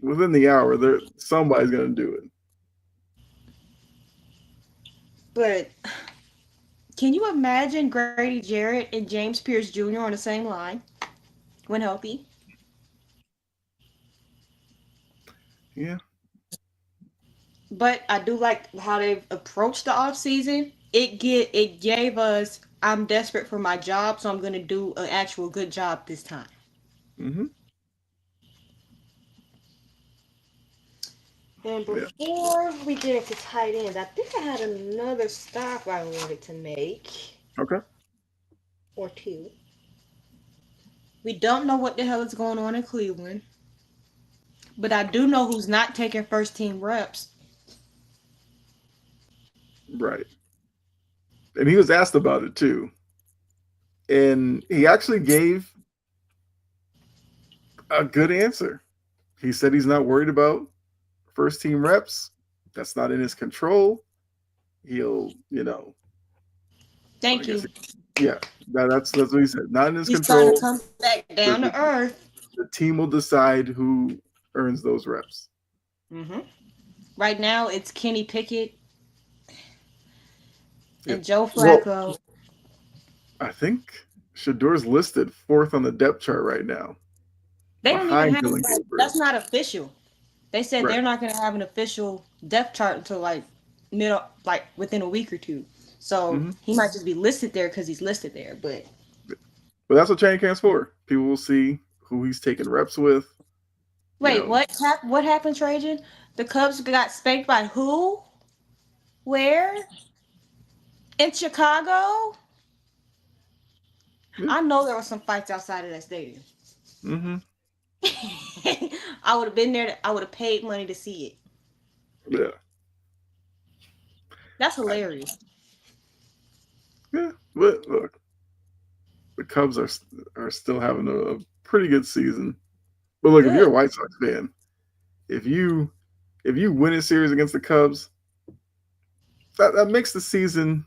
within the hour, somebody's going to do it. But can you imagine Grady Jarrett and James Pierce Jr. on the same line when healthy? Yeah. But I do like how they've approached the offseason. It gave us, I'm desperate for my job, so I'm going to do an actual good job this time. Mm-hmm. And before we get into tight ends, I think I had another stop I wanted to make. Okay. Or two. We don't know what the hell is going on in Cleveland. But I do know who's not taking first team reps. Right. And he was asked about it too. And he actually gave a good answer. He said he's not worried about first team reps. That's not in his control. He'll, Thank you. Yeah, that's what he said. Not in his He's control. He's trying to come back down to earth. The team will decide who earns those reps. Mm-hmm. Right now, it's Kenny Pickett and Joe Flacco. Well, I think Shadour's listed 4th on the depth chart right now. They don't even have that's not official. They said they're not going to have an official depth chart until within a week or two. So he might just be listed there because he's listed there. But that's what training camp's for. People will see who he's taking reps with. Wait, what happened, Trajan? The Cubs got spanked by who? Where? In Chicago? Yeah. I know there were some fights outside of that stadium. Mm-hmm. I would have been there. I would have paid money to see it. Yeah. That's hilarious. Yeah, but look, the Cubs are still having a pretty good season. But look, if you're a White Sox fan, if you win a series against the Cubs, that makes the season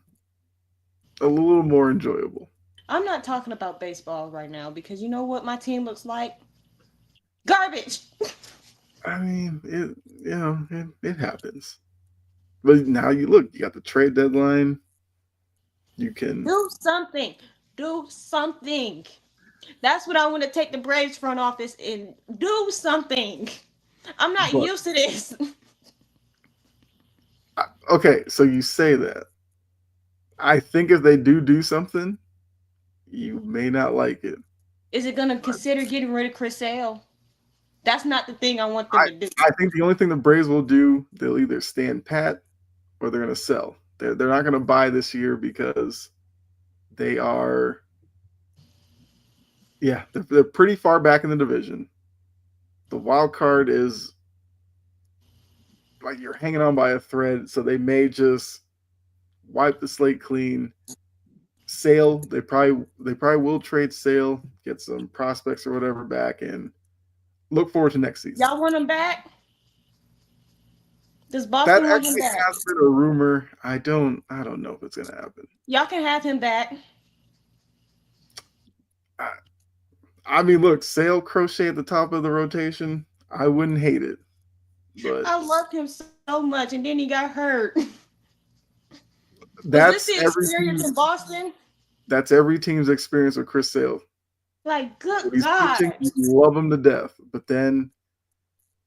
a little more enjoyable. I'm not talking about baseball right now because you know what my team looks like? Garbage. I mean, it happens. But now you got the trade deadline. You can. Do something. Do something. That's what I want to take the Braves front office and do something. I'm not But used to this. okay, so you say that. I think if they do something, you may not like it. Is it gonna consider getting rid of Chris Sale? That's not the thing I want them I, to do. I think the only thing the Braves will do, they'll either stand pat or they're going to sell. They're not going to buy this year because they are, they're pretty far back in the division. The wild card is like you're hanging on by a thread, so they may just wipe the slate clean. Sale, they probably will trade Sale, get some prospects or whatever back, and look forward to next season. Y'all want him back? Does That Boston want him actually back? has been a rumor. I don't know if it's gonna happen. Y'all can have him back. I mean, look, Sale Crochet at the top of the rotation. I wouldn't hate it, but I loved him so much, and then he got hurt. that's Was this the experience in Boston? That's every team's experience with Chris Sale. Like, good When he's God. pitching, you love him to death, but then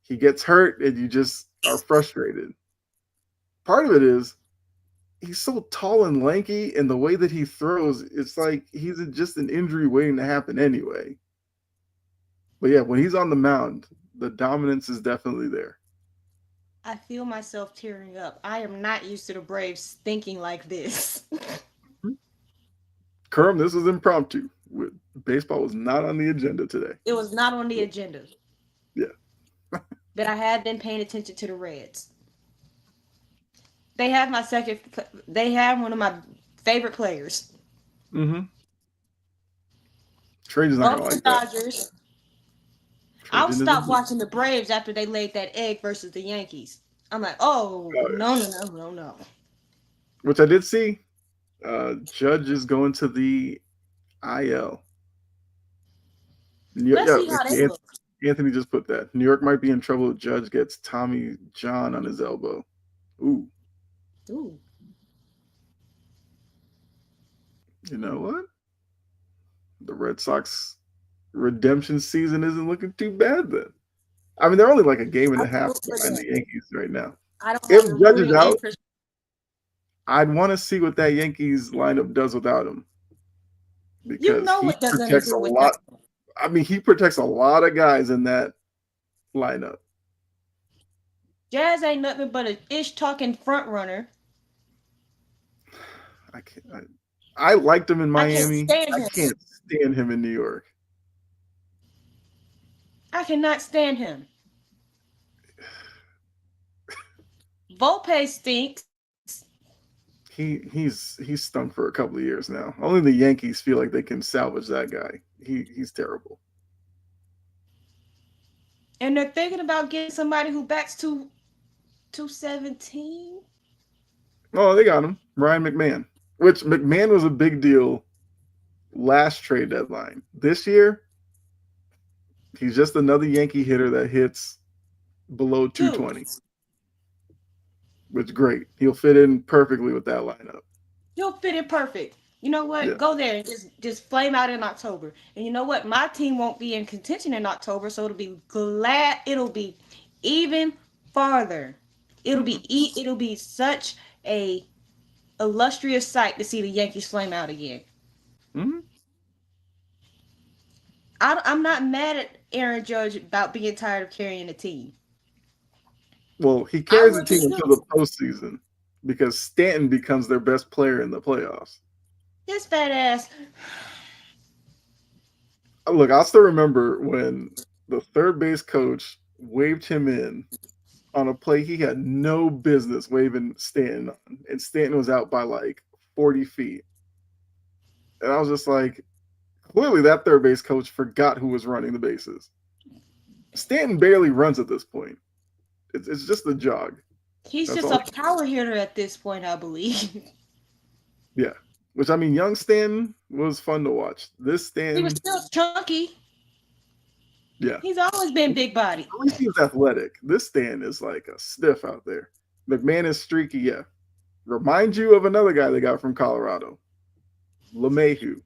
he gets hurt and you just are frustrated. Part of it is he's so tall and lanky, and the way that he throws, it's like he's just an injury waiting to happen anyway. But yeah, when he's on the mound, the dominance is definitely there. I feel myself tearing up. I am not used to the Braves thinking like this. Kerm, this was impromptu. Baseball was not on the agenda today. It was not on the agenda. Yeah. But I have been paying attention to the Reds. They have one of my favorite players. Mm-hmm. Trade is not going to like that. Dodgers. I'll stop watching the Braves after they laid that egg versus the Yankees. I'm like, no. Which I did see. Judge is going to the IL. Let's see how they look. Anthony just put that. New York might be in trouble if Judge gets Tommy John on his elbow. Ooh. You know what? The Red Sox redemption season isn't looking too bad then. I mean, they're only like a game and a half behind the Yankees right now. If Judge is out, I'd want to see what that Yankees lineup does without him. Because he protects a lot. I mean, he protects a lot of guys in that lineup. Jazz ain't nothing but an ish-talking front runner. I liked him in Miami. I can't stand him in New York. I cannot stand him. Volpe stinks. He's stunk for a couple of years now. Only the Yankees feel like they can salvage that guy. He's terrible. And they're thinking about getting somebody who bats 217. Oh, they got him. Ryan McMahon. Which McMahon was a big deal last trade deadline. This year, he's just another Yankee hitter that hits below 220. Which great. He'll fit in perfectly with that lineup. He'll fit in perfect. You know what? Yeah. Go there and just flame out in October. And you know what? My team won't be in contention in October, so it'll be even farther. It'll be such a illustrious sight to see the Yankees flame out again. Mm-hmm. I'm not mad at Aaron Judge about being tired of carrying the team. Well, he carries the team until the postseason because Stanton becomes their best player in the playoffs. His fat ass. Look, I'll still remember when the third base coach waved him in on a play he had no business waving Stanton on, and Stanton was out by like 40 feet. And I was just like, clearly that third base coach forgot who was running the bases. Stanton barely runs at this point. It's just a jog. He's just a power hitter at this point, I believe. Yeah. Which, I mean, young Stanton was fun to watch. This Stanton... He was still chunky. Yeah. He's always been big body. At least he was athletic. This Stan is like a stiff out there. McMahon is streaky, yeah. Remind you of another guy they got from Colorado, LeMahieu,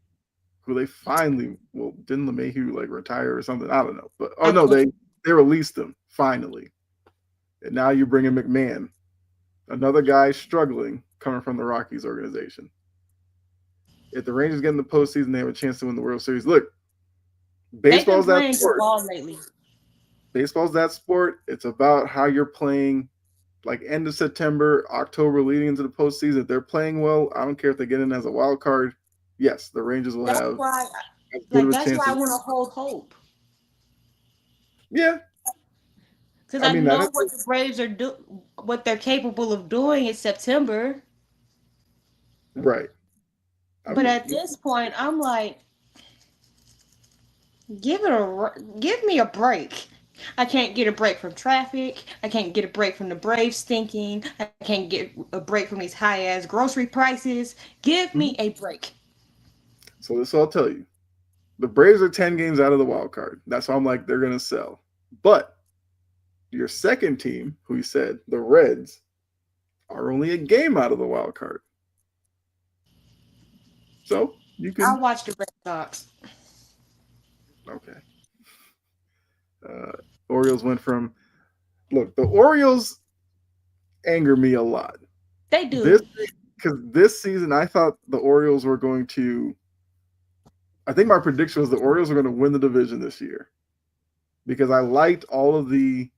who they finally, well, didn't LeMahieu like retire or something? I don't know. But no, they released him finally. And now you bring in McMahon, another guy struggling coming from the Rockies organization. If the Rangers get in the postseason, they have a chance to win the World Series. Look, baseball's that sport. Ball lately. Baseball's that sport. It's about how you're playing. Like end of September, October, leading into the postseason. If they're playing well, I don't care if they get in as a wild card. Yes, the Rangers will have. That's why I want to hold hope. Yeah, because I know what the Braves are what they're capable of doing in September. Right. But at this point, I'm like, give me a break. I can't get a break from traffic. I can't get a break from the Braves stinking. I can't get a break from these high-ass grocery prices. Give me a break. So this I'll tell you. The Braves are 10 games out of the wild card. That's why I'm like, they're going to sell. But your second team, who you said, the Reds, are only a game out of the wild card. So you can... I'll watch the Red Sox. Okay. Orioles went from... Look, the Orioles anger me a lot. They do. Because this season, I thought the Orioles were going to... I think my prediction was the Orioles are going to win the division this year. Because I liked all of the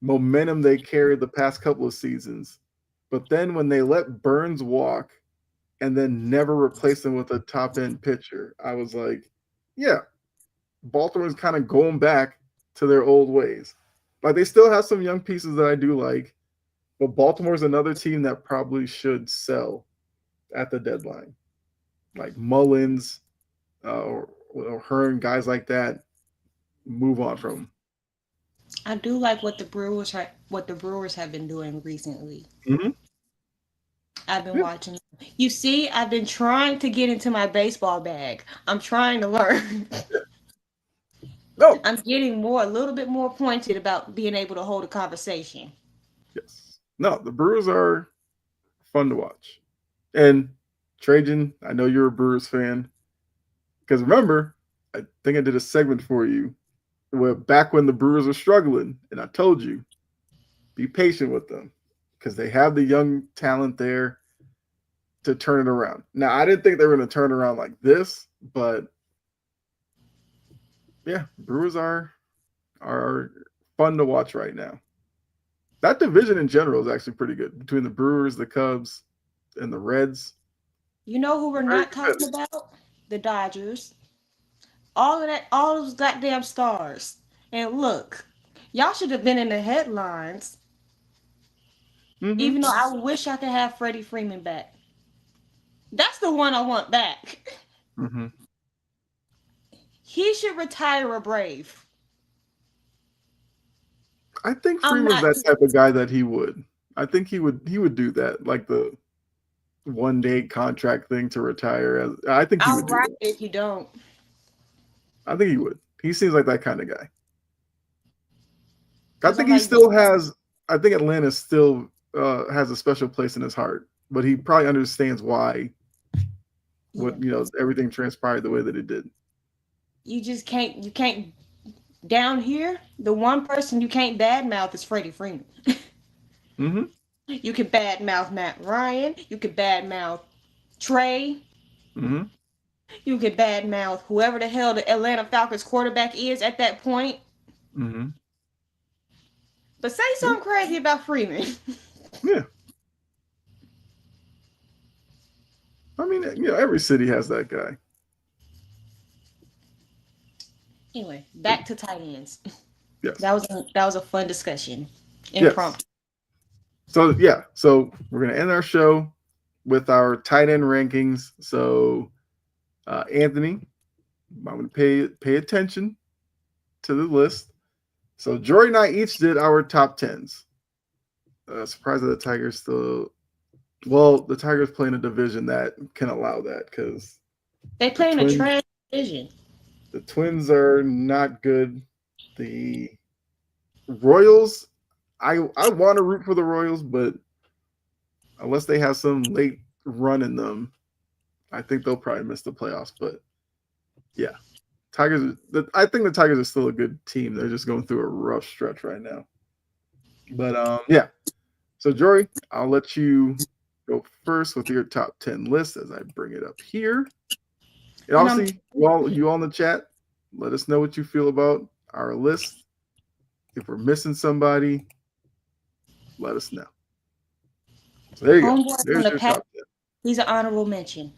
momentum they carried the past couple of seasons. But then when they let Burns walk and then never replace him with a top-end pitcher, I was like, yeah, Baltimore's kind of going back to their old ways. Like, they still have some young pieces that I do like, but Baltimore's another team that probably should sell at the deadline. Like Mullins or Hearn, guys like that, move on from them. I do like what the Brewers have been doing recently. Mm-hmm. I've been watching. You see, I've been trying to get into my baseball bag. I'm trying to learn. No. I'm getting a little bit more pointed about being able to hold a conversation. Yes. No, the Brewers are fun to watch. And Trajan, I know you're a Brewers fan. Because remember, I think I did a segment for you where back when the Brewers were struggling, and I told you, be patient with them because they have the young talent there to turn it around. Now, I didn't think they were going to turn around like this, but yeah, Brewers are fun to watch right now. That division in general is actually pretty good between the Brewers, the Cubs, and the Reds. You know who we're not talking about? The Dodgers. All those goddamn stars. And look, y'all should have been in the headlines. Mm-hmm. Even though I wish I could have Freddie Freeman back. That's the one I want back. Mm-hmm. He should retire a Brave. I think Freeman's that type of guy that he would. I think he would do that, like the one-day contract thing to retire. I think he would do that. If you don't. I think he would. He seems like that kind of guy. I think he still has. I think Atlanta still has a special place in his heart, but he probably understands why. Everything transpired the way that it did. You just can't. You can't. Down here, the one person you can't badmouth is Freddie Freeman. Mm-hmm. You can badmouth Matt Ryan. You can badmouth Trey. Mm-hmm. You can badmouth whoever the hell the Atlanta Falcons quarterback is at that point. Mm-hmm. But say something crazy about Freeman. Yeah. I mean, every city has that guy. Anyway, back to tight ends. Yes. That was a fun discussion. Impromptu. Yes. So we're gonna end our show with our tight end rankings. So Anthony, I'm gonna pay attention to the list. So Jory and I each did our top 10s. Surprised that the Tigers still. Well, the Tigers play in a division that can allow that because they play in a trash division. The Twins are not good. The Royals, I want to root for the Royals, but unless they have some late run in them, I think they'll probably miss the playoffs. But yeah, Tigers. I think the Tigers are still a good team. They're just going through a rough stretch right now. But yeah. So Jory, I'll let you go first with your top 10 list as I bring it up here. And obviously, you all in the chat, let us know what you feel about our list. If we're missing somebody, let us know. So there you go. There's your top 10. He's an honorable mention.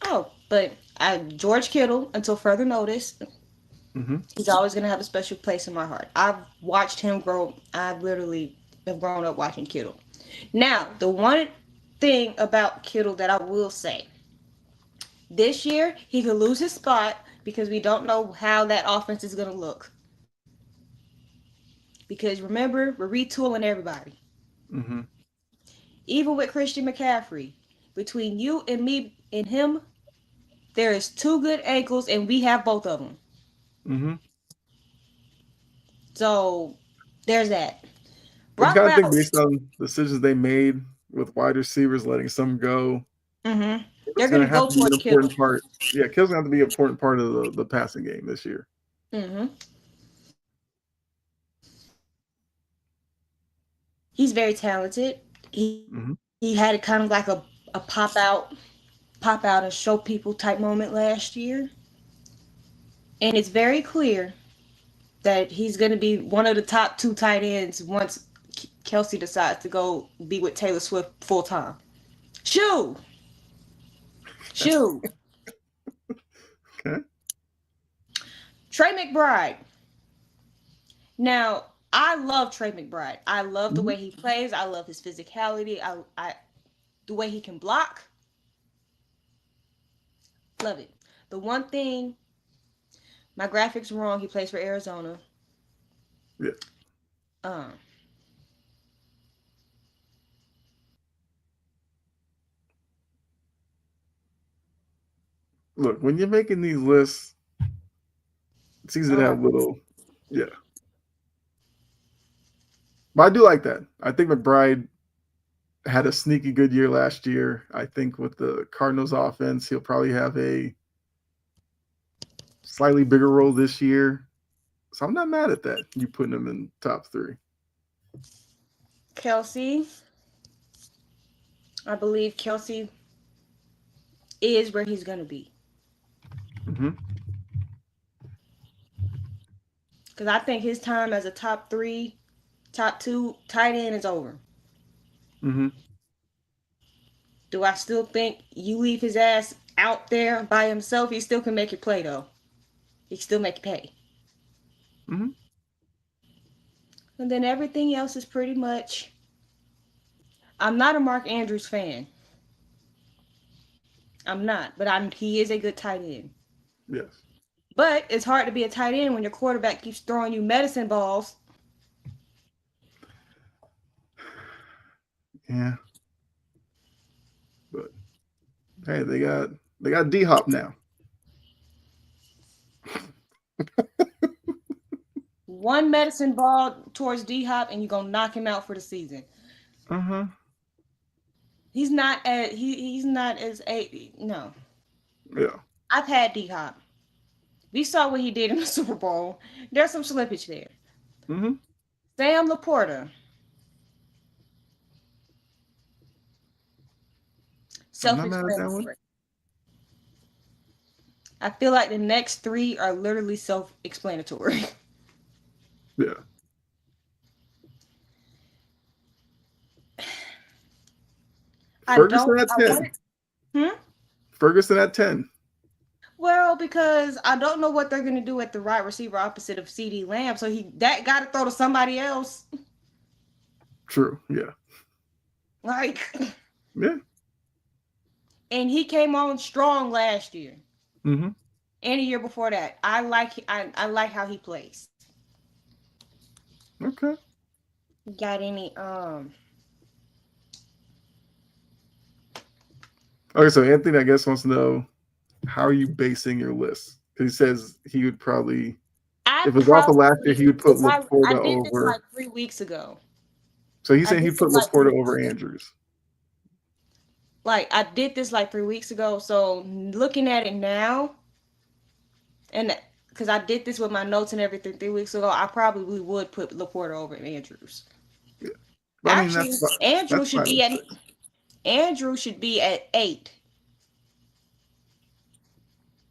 Oh, but George Kittle, until further notice, he's always going to have a special place in my heart. I've watched him grow. I literally have grown up watching Kittle. Now, the one thing about Kittle that I will say, this year he could lose his spot because we don't know how that offense is going to look. Because remember, we're retooling everybody. Even with Christian McCaffrey, between you and me and him, there is 2 good ankles, and we have both of them. So there's that. You got to think based on decisions they made with wide receivers, letting some go. They're going to go towards Kittle. Part. Yeah, Kittle's going to have to be an important part of the passing game this year. He's very talented. He had kind of like a pop out and show people type moment last year. And it's very clear that he's going to be one of the top 2 tight ends once Kelsey decides to go be with Taylor Swift full time. Shoo! Okay. Trey McBride. Now, I love Trey McBride. I love the way he plays. I love his physicality. I the way he can block. Love it. The one thing, my graphics were wrong. He plays for Arizona. Yeah. Look, when you're making these lists, it's easy to have little, But I do like that. I think McBride had a sneaky good year last year. I think with the Cardinals offense, he'll probably have a slightly bigger role this year. So I'm not mad at that. You putting him in top 3. Kelsey. I believe Kelsey is where he's going to be. Because I think his time as a top 3, top 2 tight end is over. Do I still think you leave his ass out there by himself? He still can make you play, though. He can still make you pay. And then everything else is pretty much... I'm not a Mark Andrews fan. I'm not. But he is a good tight end. Yes. But it's hard to be a tight end when your quarterback keeps throwing you medicine balls. Yeah. But hey, they got D-Hop now. One medicine ball towards D-Hop and you're going to knock him out for the season. He's not as no. Yeah. I've had D-Hop. We saw what he did in the Super Bowl. There's some slippage there. Sam Laporta. Self-explanatory. I feel like the next 3 are literally self-explanatory. Yeah. Ferguson at 10. Ferguson at 10. Well, because I don't know what they're going to do at the right receiver opposite of CeeDee Lamb, so that got to throw to somebody else. True, yeah. Yeah. And he came on strong last year. And the year before that. I like how he plays. Okay. Got any Okay, so Anthony, I guess, wants to know how are you basing your list? Because he says he would probably, I if it was off of last year, probably, he would put if I Laporta did this like over. 3 weeks ago. So he's I saying did he'd this put like three Laporta weeks over ago. Andrews. Like I did this like 3 weeks ago. So looking at it now, and because I did this with my notes and everything 3 weeks ago, I probably would put Laporta over Andrews. Yeah. But I mean, Actually, Andrew that's should fine. be at Andrew should be at 8.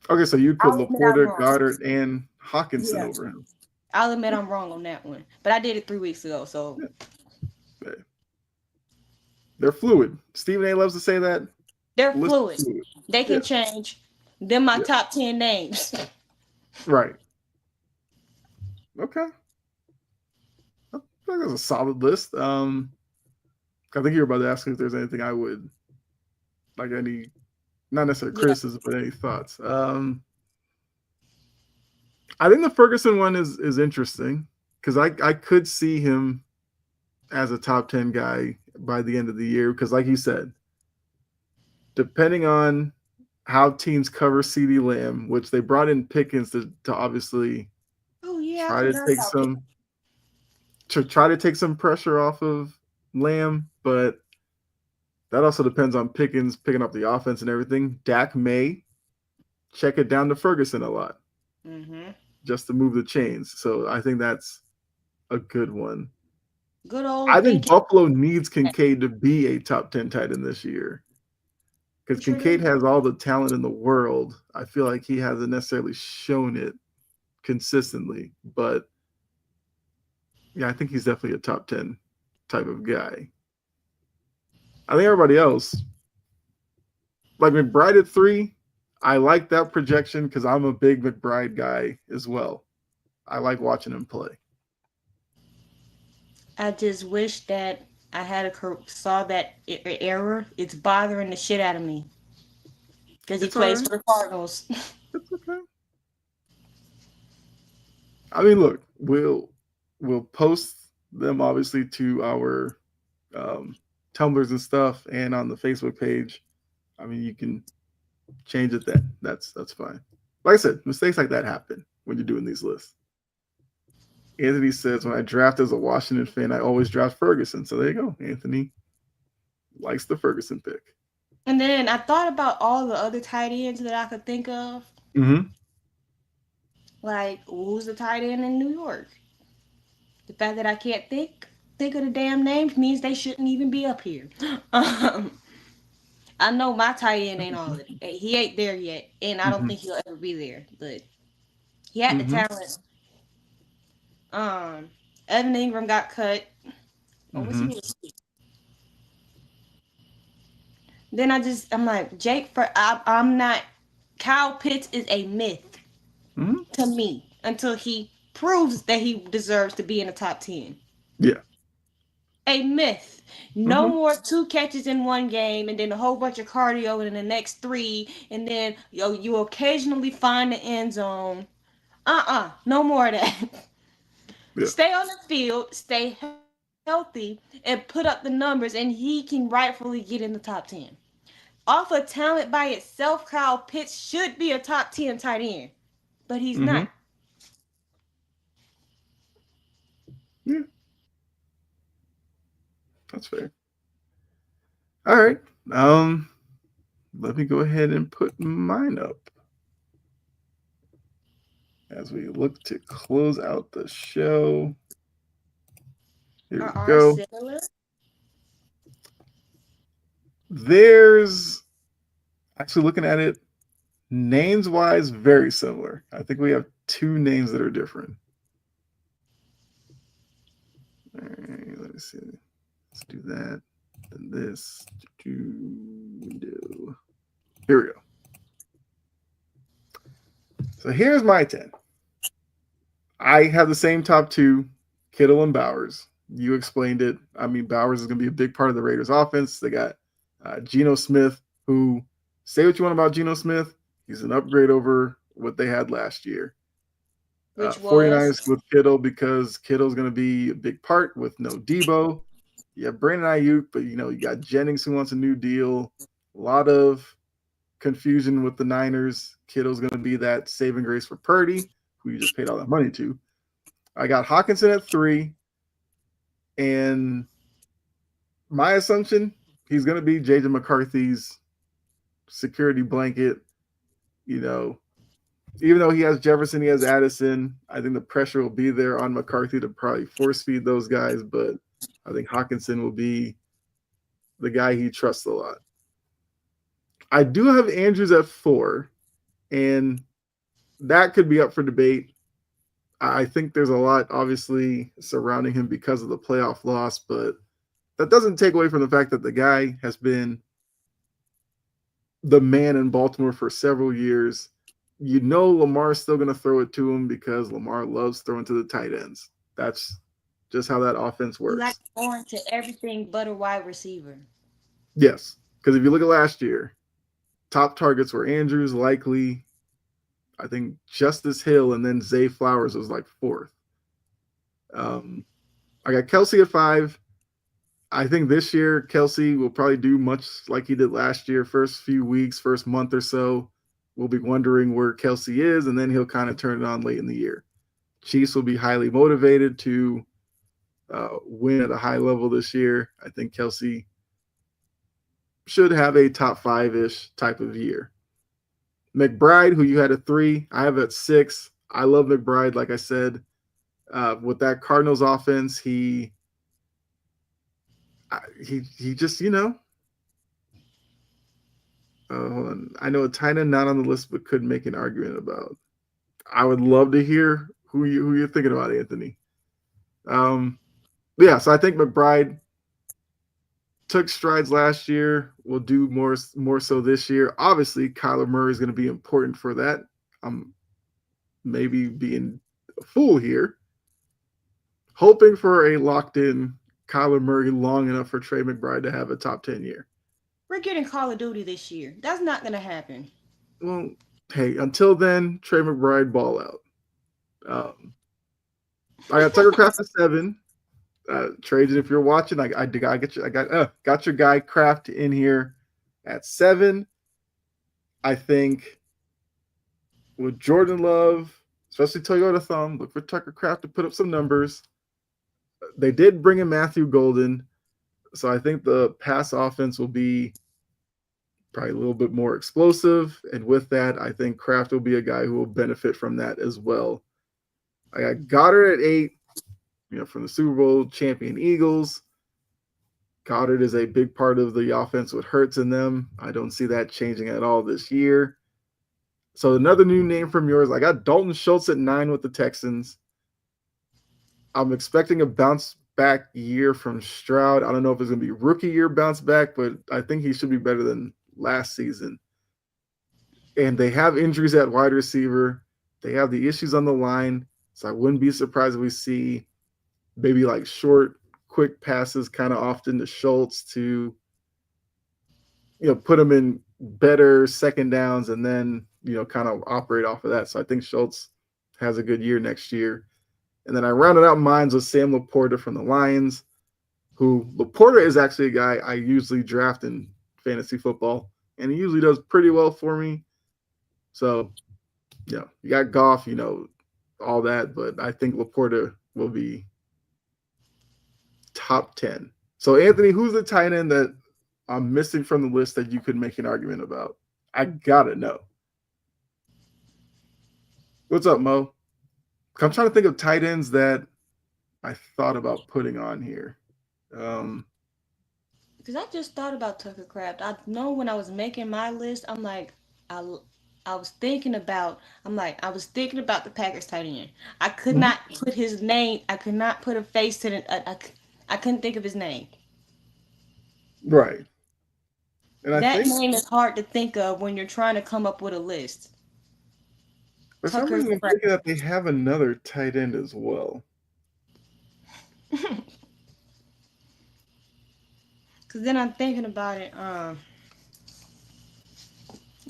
Okay, so you'd put I'll admit I'm Laporta, wrong. Goddard, and Hawkinson Yeah, over him. I'll admit I'm wrong on that one, but I did it 3 weeks ago, so Yeah. They're fluid. Stephen A. loves to say that. they're List fluid. fluid. They can Yeah. change. They're my Yeah. top 10 names. Right. Okay. I think that's a solid list. I think you're about to ask me if there's anything I would like, any, not necessarily Yeah. criticism, but any thoughts. I think the Ferguson one is interesting because I could see him as a top 10 guy by the end of the year because, like you said, depending on how teams cover CeeDee Lamb, which they brought in Pickens to obviously Oh yeah, I try to forgot take about some pressure off of Lamb, but that also depends on Pickens picking up the offense and everything. Dak may check it down to Ferguson a lot Mm-hmm. just to move the chains. So I think that's a good one. Good I old think Big. Buffalo needs Kincaid to be a top 10 tight end this year because Sure Kincaid do. has all the talent in the world. I feel like he hasn't necessarily shown it consistently, but yeah, I think he's definitely a top 10 type of guy. I think everybody else, like McBride at 3, I like that projection because I'm a big McBride guy as well. I like watching him play. I just wish that I had saw that error. It's bothering the shit out of me because he It's all plays right. for the Cardinals. It's okay. I mean, look, we'll post them obviously to our Tumblrs and stuff, and on the Facebook page. I mean, you can change it then. That's fine. Like I said, mistakes like that happen when you're doing these lists. Anthony says, when I draft as a Washington fan, I always draft Ferguson. So there you go. Anthony likes the Ferguson pick. And then I thought about all the other tight ends that I could think of. Mm-hmm. Like, who's the tight end in New York? The fact that I can't think of the damn names means they shouldn't even be up here. I know my tight end ain't all of it. He ain't there yet, and I don't think he'll ever be there. But he had the talent. Evan Ingram got cut. Oh, what's he? Then I'm like, I'm not. Kyle Pitts is a myth to me until he proves that he deserves to be in the top 10. Yeah. A myth. No more 2 catches in one game and then a whole bunch of cardio in the next 3, and then you occasionally find the end zone. No more of that. Yeah. Stay on the field, stay healthy, and put up the numbers, and he can rightfully get in the top 10. Off of talent by itself, Kyle Pitts should be a top 10 tight end, but he's not. Yeah. That's fair. All right. Let me go ahead and put mine up as we look to close out the show. Here we go. Similar? There's actually, looking at it, names wise, very similar. I think we have 2 names that are different. All right, let me see. Let's do that. Then this. Window. Here we go. So here's my 10. I have the same top 2, Kittle and Bowers. You explained it. I mean, Bowers is going to be a big part of the Raiders offense. They got Geno Smith, who, say what you want about Geno Smith, he's an upgrade over what they had last year. 49ers with Kittle, because Kittle's going to be a big part with no Debo. You have Brandon Ayuk, but you got Jennings who wants a new deal. A lot of confusion with the Niners. Kittle's going to be that saving grace for Purdy, who you just paid all that money to. I got Hawkinson at 3. And my assumption, he's going to be J.J. McCarthy's security blanket. You know, even though he has Jefferson, he has Addison, I think the pressure will be there on McCarthy to probably force feed those guys. But I think Hawkinson will be the guy he trusts a lot. I do have Andrews at 4, and that could be up for debate. I think there's a lot, obviously, surrounding him because of the playoff loss, but that doesn't take away from the fact that the guy has been the man in Baltimore for several years. You know Lamar's still going to throw it to him because Lamar loves throwing to the tight ends. That's just how that offense works. Like throwing to everything but a wide receiver. Yes, because if you look at last year, top targets were Andrews, Likely, I think Justice Hill, and then Zay Flowers was like 4th. I got Kelsey at 5. I think this year Kelsey will probably do much like he did last year. First few weeks, first month or so, we'll be wondering where Kelsey is, and then he'll kind of turn it on late in the year. Chiefs will be highly motivated to win at a high level this year. I think Kelsey should have a top 5-ish type of year. McBride, who you had at 3, I have at 6. I love McBride, like I said. With that Cardinals offense, he just, you know. Hold on. I know a tight end not on the list, but could make an argument about. I would love to hear who you're thinking about, Anthony. Yeah, so I think McBride took strides last year, will do more so this year. Obviously, Kyler Murray is going to be important for that. I'm maybe being a fool here. Hoping for a locked-in Kyler Murray long enough for Trey McBride to have a top 10 year. We're getting Call of Duty this year. That's not going to happen. Well, hey, until then, Trey McBride ball out. I got Tucker Kraft at 7. Trajan, if you're watching, I got your guy Kraft in here at 7. I think with Jordan Love, especially Toyota Thumb, look for Tucker Kraft to put up some numbers. They did bring in Matthew Golden, so I think the pass offense will be probably a little bit more explosive. And with that, I think Kraft will be a guy who will benefit from that as well. I got Goddard at 8. From the Super Bowl champion Eagles. Goddard is a big part of the offense with Hurts in them. I don't see that changing at all this year. So another new name from yours. I got Dalton Schultz at 9 with the Texans. I'm expecting a bounce back year from Stroud. I don't know if it's going to be rookie year bounce back, but I think he should be better than last season. And they have injuries at wide receiver. They have the issues on the line. So I wouldn't be surprised if we see maybe like short, quick passes kind of often to Schultz to, put him in better second downs and then, kind of operate off of that. So I think Schultz has a good year next year. And then I rounded out mine with Sam Laporta from the Lions, who Laporta is actually a guy I usually draft in fantasy football, and he usually does pretty well for me. So, you got Goff, all that, but I think Laporta will be top 10. So, Anthony, who's the tight end that I'm missing from the list that you could make an argument about? I gotta know. What's up, Mo? I'm trying to think of tight ends that I thought about putting on here. Because I just thought about Tucker Kraft. I know when I was making my list, I'm like, I was thinking about the Packers tight end. I could not put his name. I could not put a face to it. I couldn't think of his name. Right. And that name is hard to think of when you're trying to come up with a list. For some reason, I'm thinking that they have another tight end as well. Because then I'm thinking about it.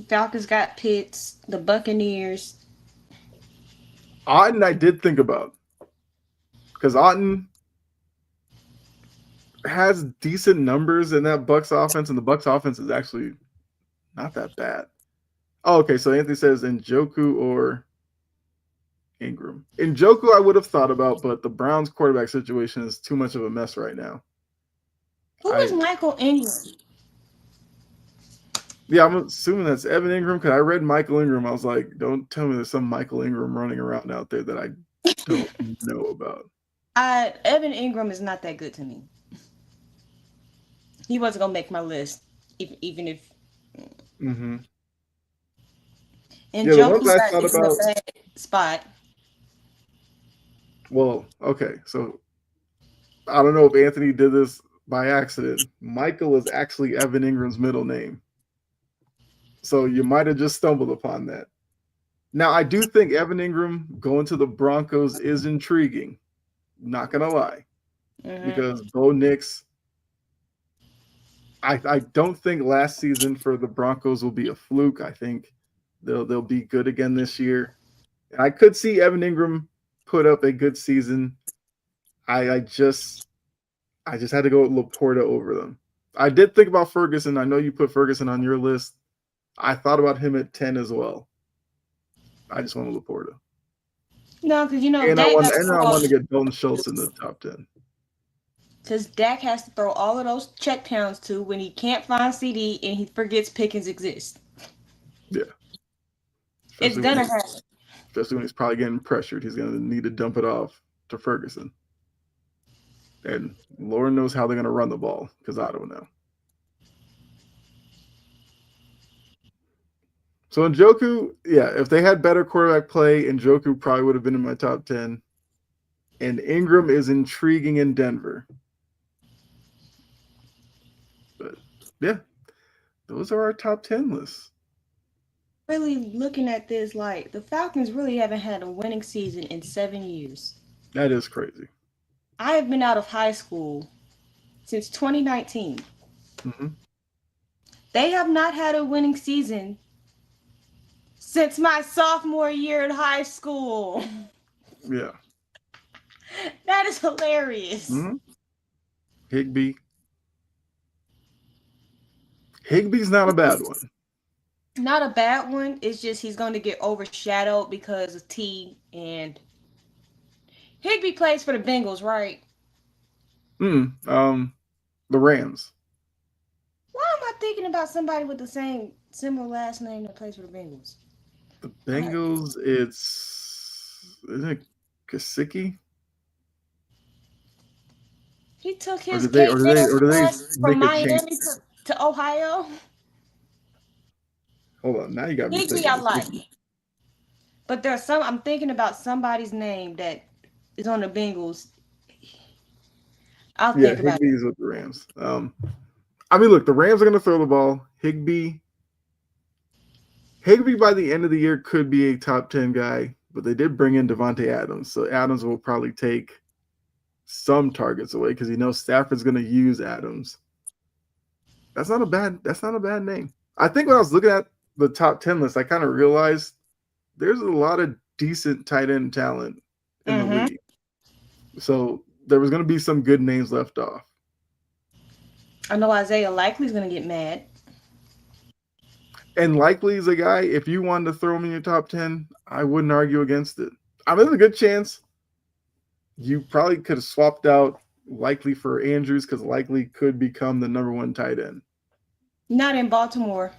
Falcons got Pitts, the Buccaneers. Otton, I did think about. Because Otton has decent numbers in that Bucs offense, and the Bucs offense is actually not that bad. Oh, okay. So Anthony says Njoku or Ingram. Njoku, I would have thought about, but the Browns quarterback situation is too much of a mess right now. Who is I Michael Ingram? Yeah, I'm assuming that's Evan Ingram because I read Michael Ingram. I was like, don't tell me there's some Michael Ingram running around out there that I don't know about. Evan Ingram is not that good to me. He wasn't gonna make my list, even if. Mm-hmm. And Yeah, the ones Joku I got thought is in a about. bad spot. Well, okay, so I don't know if Anthony did this by accident. Michael is actually Evan Ingram's middle name, so you might have just stumbled upon that. Now, I do think Evan Ingram going to the Broncos is intriguing. Not gonna lie, Mm-hmm. because Bo Nix. I don't think last season for the Broncos will be a fluke. I think they'll be good again this year. And I could see Evan Ingram put up a good season. I just had to go with Laporta over them. I did think about Ferguson. I know you put Ferguson on your list. I thought about him at 10 as well. I just wanted Laporta. No, because And Dak got to I throw. wanted to get Dalton Schultz in the top 10. Because Dak has to throw all of those checkdowns to when he can't find CD and he forgets Pickens exists. Yeah. It's Especially gonna happen. especially when he's probably getting pressured. He's going to need to dump it off to Ferguson. And Lord knows how they're going to run the ball because I don't know. So Njoku, yeah, if they had better quarterback play, Njoku probably would have been in my top 10. And Ingram is intriguing in Denver. But yeah, those are our top 10 lists. Really looking at this, like the Falcons really haven't had a winning season in 7 years. That is crazy. I have been out of high school since 2019. Mm-hmm. They have not had a winning season since my sophomore year in high school. Yeah. That is hilarious. Mm-hmm. Higbee. Higbee's not a bad one. Not a bad one. It's just he's going to get overshadowed because of T and Higbee plays for the Bengals, right? The Rams. Why am I thinking about somebody with the same similar last name that plays for the Bengals? The Bengals, isn't it Kasicki? He took Or his did they or did they or did they from make a change? Miami to Ohio. Hold on, now you got me Higbee thinking. I like. But there's some I'm thinking about somebody's name that is on the Bengals. I'll Yeah, think about it. Higbee is with the Rams. I mean, look, the Rams are going to throw the ball. Higbee by the end of the year could be a top 10 guy, but they did bring in Devontae Adams, so Adams will probably take some targets away because he knows Stafford's going to use Adams. That's not a bad name. I think when I was looking at the top 10 list, I kind of realized there's a lot of decent tight end talent in the league. So there was going to be some good names left off. I know Isaiah Likely's going to get mad. And Likely is a guy, if you wanted to throw him in your top 10, I wouldn't argue against it. I mean, there's a good chance you probably could have swapped out Likely for Andrews because Likely could become the number one tight end. Not in Baltimore.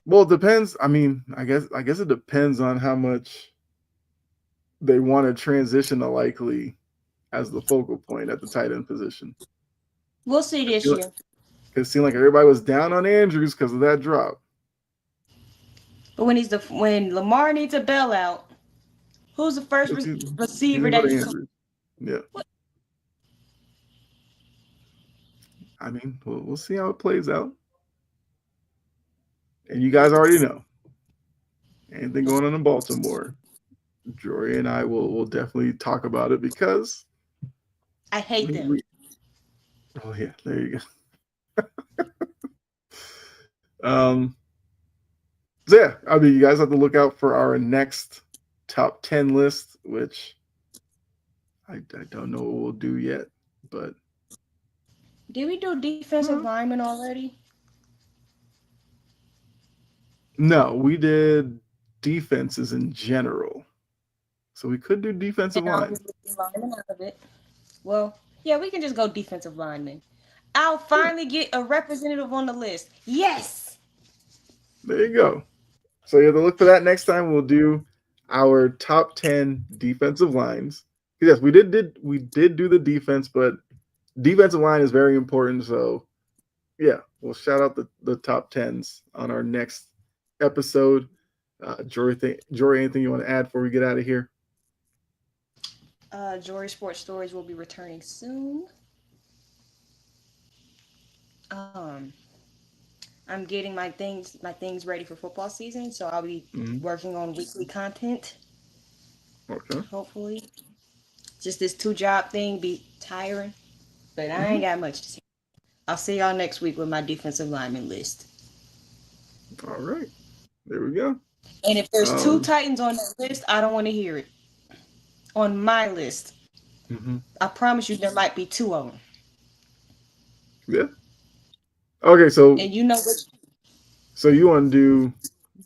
Well, it depends. I mean, I guess it depends on how much they want to transition to Likely as the focal point at the tight end position. We'll see this year. It seemed like everybody was down on Andrews because of that drop. But when Lamar needs a bailout, who's the first receiver that Andrews? Yeah. What? I mean, we'll see how it plays out. And you guys already know. Anything going on in Baltimore, Jory and I will definitely talk about it because I hate them. Oh yeah, there you go. So yeah, I mean, you guys have to look out for our next top 10 list, which I don't know what we'll do yet, but did we do defensive lineman already? No, we did defenses in general. So we could do defensive And I'll line. just leave the lineman out of it. Well, yeah, we can just go defensive lineman. I'll finally get a representative on the list. Yes. There you go. So you have to look for that next time. We'll do our top 10 defensive lines. Yes, we did do the defense, but defensive line is very important. So yeah, we'll shout out the top tens on our next episode. Jory, anything you want to add before we get out of here? Jory Sports Stories will be returning soon. Um, I'm getting my things ready for football season, so I'll be Mhm. working on weekly content. Okay. Hopefully, just this two-job thing be tiring, but I Mhm. ain't got much to say. I'll see y'all next week with my defensive lineman list. All right. There we go. And if there's two Um, Titans on that list, I don't want to hear it. On my list, mhm. I promise you there might be two of them. Yeah. Okay, so And you know which. so you want to do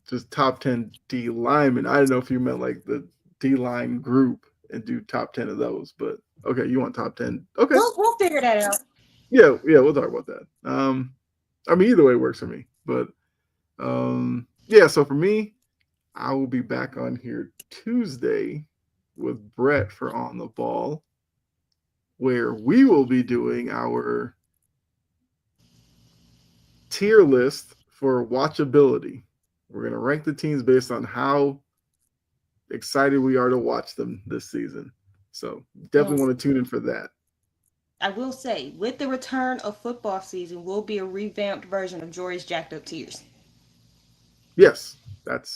just top 10 D linemen. I don't know if you meant like the D line group and do top 10 of those, but okay, you want top 10. Okay. We'll figure that out. Yeah, yeah, we'll talk about that. I mean, either way works for me, but yeah, so for me, I will be back on here Tuesday with Brett for On the Ball, where we will be doing our tier list for watchability. We're going to rank the teams based on how excited we are to watch them this season. So definitely And want to tune in for that. I will say, with the return of football season, will be a revamped version of Jory's Jacked Up Tears. Yes, that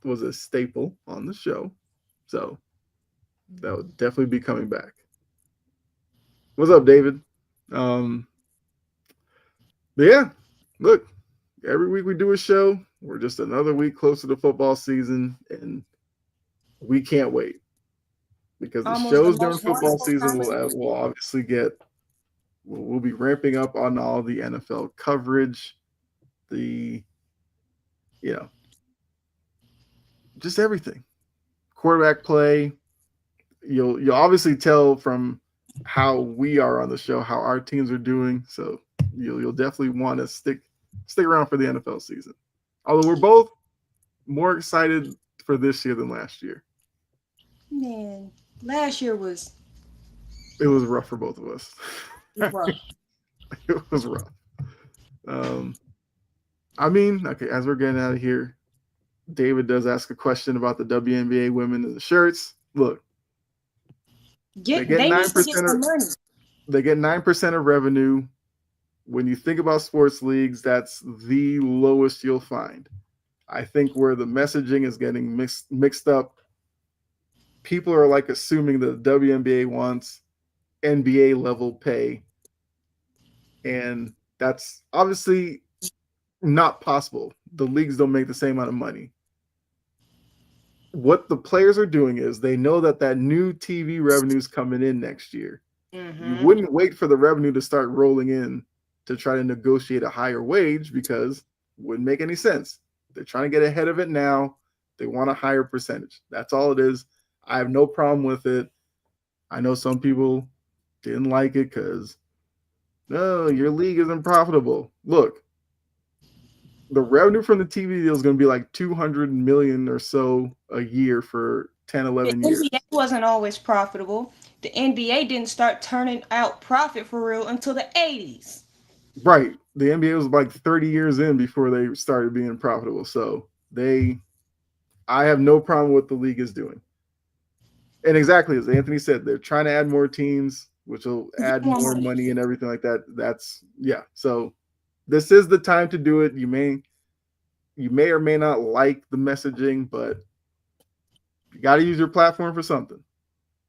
was a staple on the show. So that would definitely be coming back. What's up, David? Um, but yeah, look, every week we do a show. We're just another week closer to football season, and we can't wait because the Almost the shows during most football wonderful season time of will the will year. obviously get. We'll be ramping up on all the NFL coverage, the you know just everything, quarterback play. You'll obviously tell from how we are on the show how our teams are doing. So you'll definitely want to stick around for the NFL season. Although we're both more excited for this year than last year. Man, last year was It was rough for both of us. rough. It was rough. Um, I mean, okay, as we're getting out of here, David does ask a question about the WNBA women and the shirts. Look, they get They nine need to get percent of some money. they get 9% of revenue. When you think about sports leagues, that's the lowest you'll find. I think where the messaging is getting mixed up, people are like assuming that the WNBA wants NBA level pay, and that's obviously not possible. The leagues don't make the same amount of money. What the players are doing is they know that new TV revenue is coming in next year. You Mm-hmm. wouldn't wait for the revenue to start rolling in to try to negotiate a higher wage because it wouldn't make any sense. They're trying to get ahead of it now. They want a higher percentage. That's all it is. I have no problem with it. I know some people didn't like it because no, your league isn't profitable. Look, the revenue from the TV deal is going to be like 200 million or so a year for 10, The 11 years. NBA wasn't always profitable. The NBA didn't start turning out profit for real until the 80s. Right. The NBA was like 30 years in before they started being profitable. So I have no problem with what the league is doing. And exactly as Anthony said, they're trying to add more teams, which will add more money and everything like that. That's yeah. So this is the time to do it. You may or may not like the messaging, but you got to use your platform for something.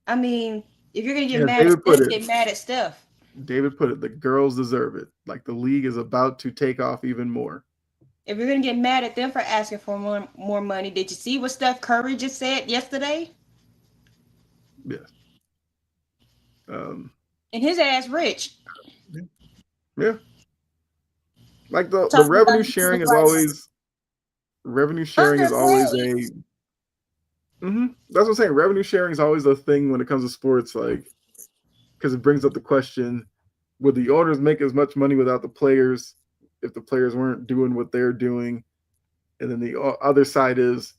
I mean, if you're gonna get And as mad at David put Steph, it, get mad at Steph. the girls deserve it. Like the league is about to take off even more. If you're gonna get mad at them for asking for more money, did you see what Steph Curry just said yesterday? Yes. Um, And his ass rich. yeah. Like the Talking revenue about he needs sharing is advice. always revenue sharing is always Underpaid. a. That's what I'm saying. Revenue sharing is always a thing when it comes to sports, like because it brings up the question: would the owners make as much money without the players if the players weren't doing what they're doing? And then the other side is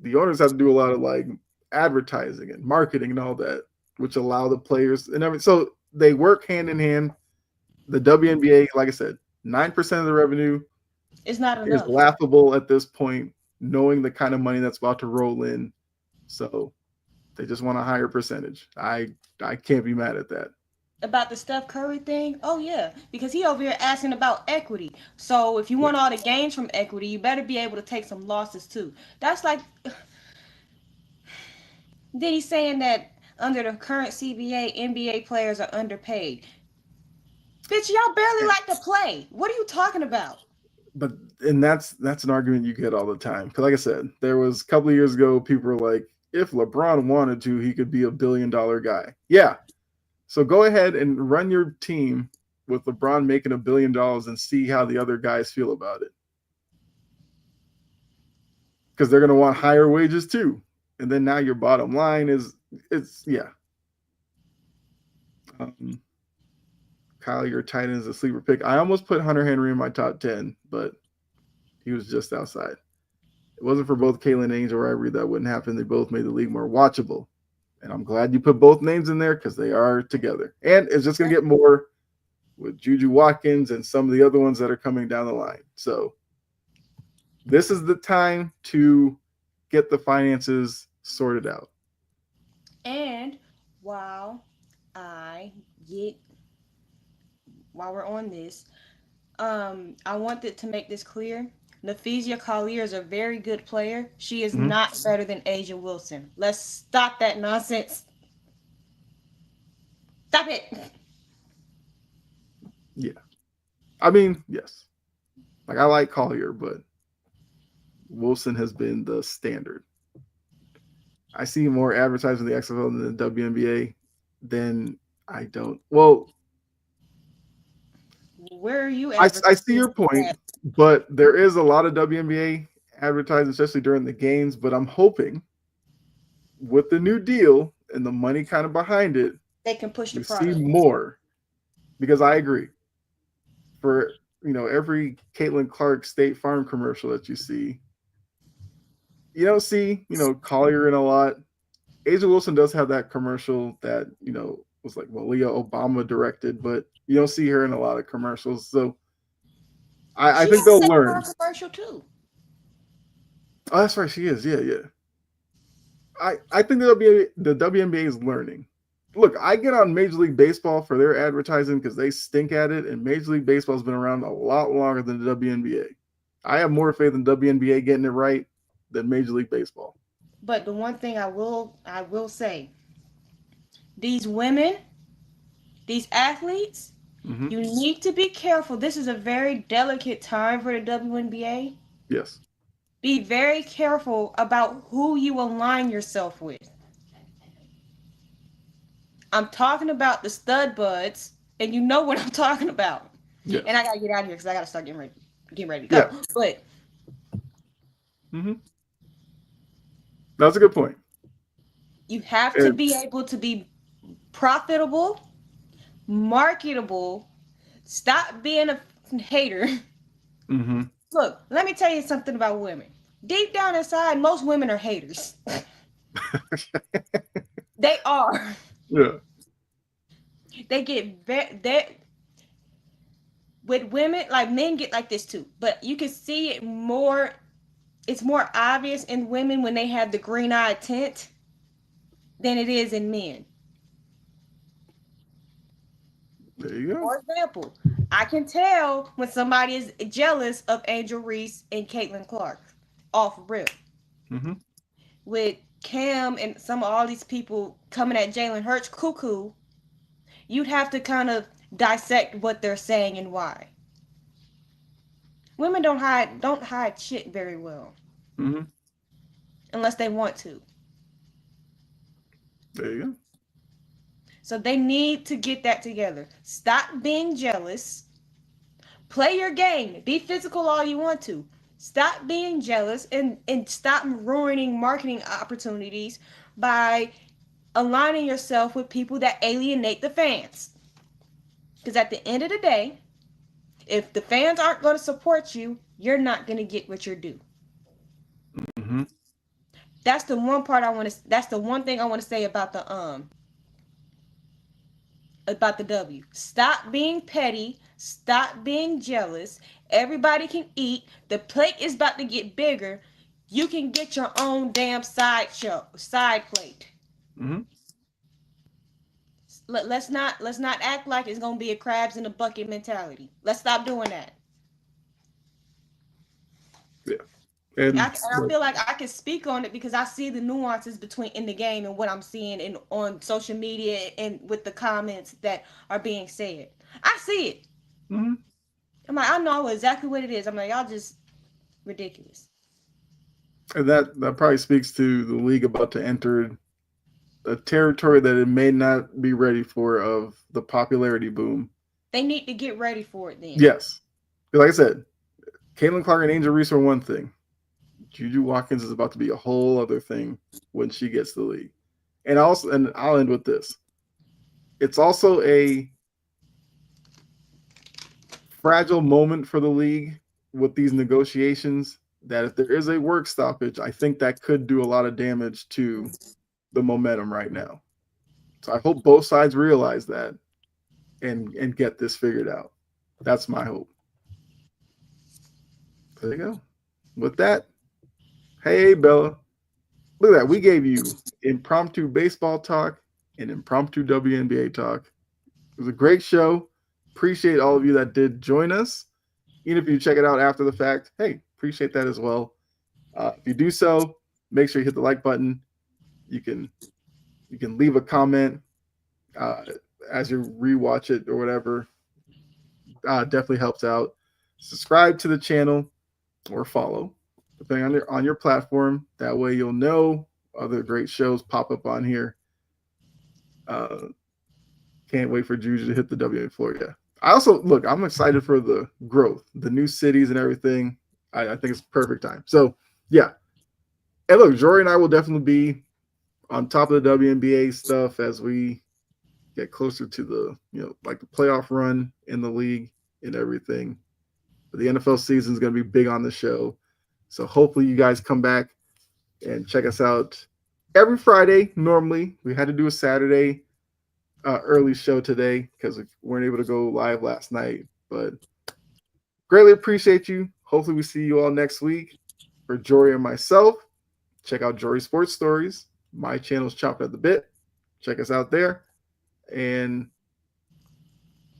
the owners have to do a lot of like advertising and marketing and all that, which allow the players and everything. So they work hand in hand. The WNBA, like I said, 9% of the revenue It's not is enough. laughable at this point, knowing the kind of money that's about to roll in. So they just want a higher percentage. I can't be mad at that. About the Steph Curry thing, oh yeah, because he over here asking about equity. So if you Yeah. want all the gains from equity, you better be able to take some losses too. That's like then he's saying that under the current CBA, NBA players are underpaid. Bitch, y'all barely like to play. What are you talking about? But and that's an argument you get all the time. Because like I said, there was a couple of years ago, people were like, if LeBron wanted to, he could be $1 billion guy. Yeah. So go ahead and run your team with LeBron making $1 billion and see how the other guys feel about it. Because they're going to want higher wages too. And then now your bottom line is it's yeah. Um, Kyle, your tight end is a sleeper pick. I almost put Hunter Henry in my top 10, but he was just outside. It wasn't for both Caitlin Angel or Ivory that wouldn't happen. They both made the league more watchable. And I'm glad you put both names in there because they are together. And it's just going to get more with Juju Watkins and some of the other ones that are coming down the line. So this is the time to get the finances sorted out. And while I get while we're on this, I wanted to make this clear. Nafisia Collier is a very good player. She is Mm-hmm. not better than Asia Wilson. Let's stop that nonsense. Stop it. Yeah. I mean, yes. Like I like Collier, but Wilson has been the standard. I see more advertising in the XFL than the WNBA. Then I don't. Well, Where are you I see advertising your point, at? but there is a lot of WNBA advertising, especially during the games. But I'm hoping with the new deal and the money kind of behind it, They can push the we see product. more. Because I agree. For every Caitlin Clark State Farm commercial that you see, you don't see Collier in a lot. Asia Wilson does have that commercial that was like Malia Obama directed, but you don't see her in a lot of commercials. So I She think has a they'll State Farm learn. commercial too. Oh, that's right, she is. Yeah, yeah. I think the WNBA is learning. Look, I get on Major League Baseball for their advertising because they stink at it, and Major League Baseball's been around a lot longer than the WNBA. I have more faith in WNBA getting it right than Major League Baseball. But the one thing I will say, these women, these athletes, Mm-hmm. you need to be careful. This is a very delicate time for the WNBA. Yes. Be very careful about who you align yourself with. I'm talking about the stud buds, and you know what I'm talking about. Yes. And I gotta get out of here because I gotta start getting ready to Yeah. go. But Mm-hmm. That's a good point. you have to And, be able to be profitable, marketable. Stop being a hater. mm-hmm. Look, let me tell you something about women. Deep down inside, most women are haters. They are. Yeah. They get they with women, like men get like this too. But you can see it more. It's more obvious in women when they have the green eye tint than it is in men. There you go. For example, I can tell when somebody is jealous of Angel Reese and Caitlin Clark off rip. Mm-hmm. With Cam and some of all these people coming at Jalen Hurts cuckoo, you'd have to kind of dissect what they're saying and why. Women don't hide shit very well Mm-hmm. unless they want to. There you go. So they need to get that together. Stop being jealous. Play your game. Be physical all you want to. Stop being jealous and stop ruining marketing opportunities by aligning yourself with people that alienate the fans. Because at the end of the day, if the fans aren't going to support you, you're not going to get what you're due. Mm-hmm. That's the one part I want to. That's the one thing I want to say about the W. Stop being petty. Stop being jealous. Everybody can eat. The plate is about to get bigger. You can get your own damn side plate. Mm-hmm. Let's not act like it's gonna be a crabs in a bucket mentality. Let's stop doing that. Yeah. And I feel like I can speak on it because I see the nuances between in the game and what I'm seeing in on social media and with the comments that are being said. I see it. mm-hmm. I'm like, I know exactly what it is. I'm like, y'all just ridiculous. And that probably speaks to the league about to enter a territory that it may not be ready for of the popularity boom. They need to get ready for it then. Yes. Like I said, Caitlin Clark and Angel Reese are one thing. Juju Watkins is about to be a whole other thing when she gets the league. And I'll end with this. It's also a fragile moment for the league with these negotiations that if there is a work stoppage, I think that could do a lot of damage to the momentum right now. So I hope both sides realize that and get this figured out. That's my hope. There you go. With that, hey Bella, look at that. We gave you impromptu baseball talk and impromptu WNBA talk. It was a great show. Appreciate all of you that did join us. Even if you check it out after the fact, hey, appreciate that as well. If you do so, make sure you hit the like button. You can leave a comment as you rewatch it or whatever. Definitely helps out. Subscribe to the channel or follow, depending on your platform. That way you'll know other great shows pop up on here. Can't wait for Juju to hit the WNBA floor. Yeah. I'm excited for the growth, the new cities and everything. I think it's perfect time. So yeah. And look, Jory and I will definitely be on top of the WNBA stuff as we get closer to the, like the playoff run in the league and everything. But the NFL season is going to be big on the show. So hopefully you guys come back and check us out every Friday. Normally we had to do a Saturday early show today because we weren't able to go live last night, but greatly appreciate you. Hopefully we see you all next week. For Jory and myself, check out Jory Sports Stories. My channel's Chopped at the Bit. Check us out there. And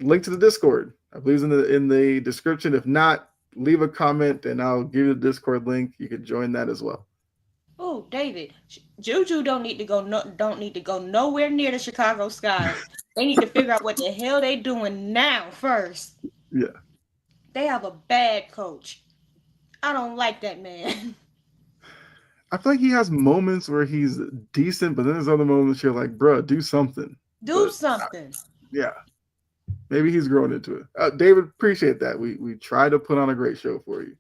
link to the Discord, I believe, is in the description. If not, leave a comment and I'll give you the Discord link. You can join that as well. Oh, David, Juju don't need to go nowhere near the Chicago Sky. They need to figure out what the hell they doing now first. Yeah. They have a bad coach. I don't like that man. I feel like he has moments where he's decent, but then there's other moments you're like, bro, do something. Do something. Yeah. Maybe he's growing into it. David, appreciate that. We try to put on a great show for you.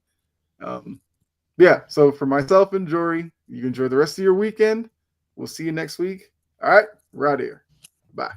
Yeah, so for myself and Jory, you enjoy the rest of your weekend. We'll see you next week. All right, we're out of here. Bye.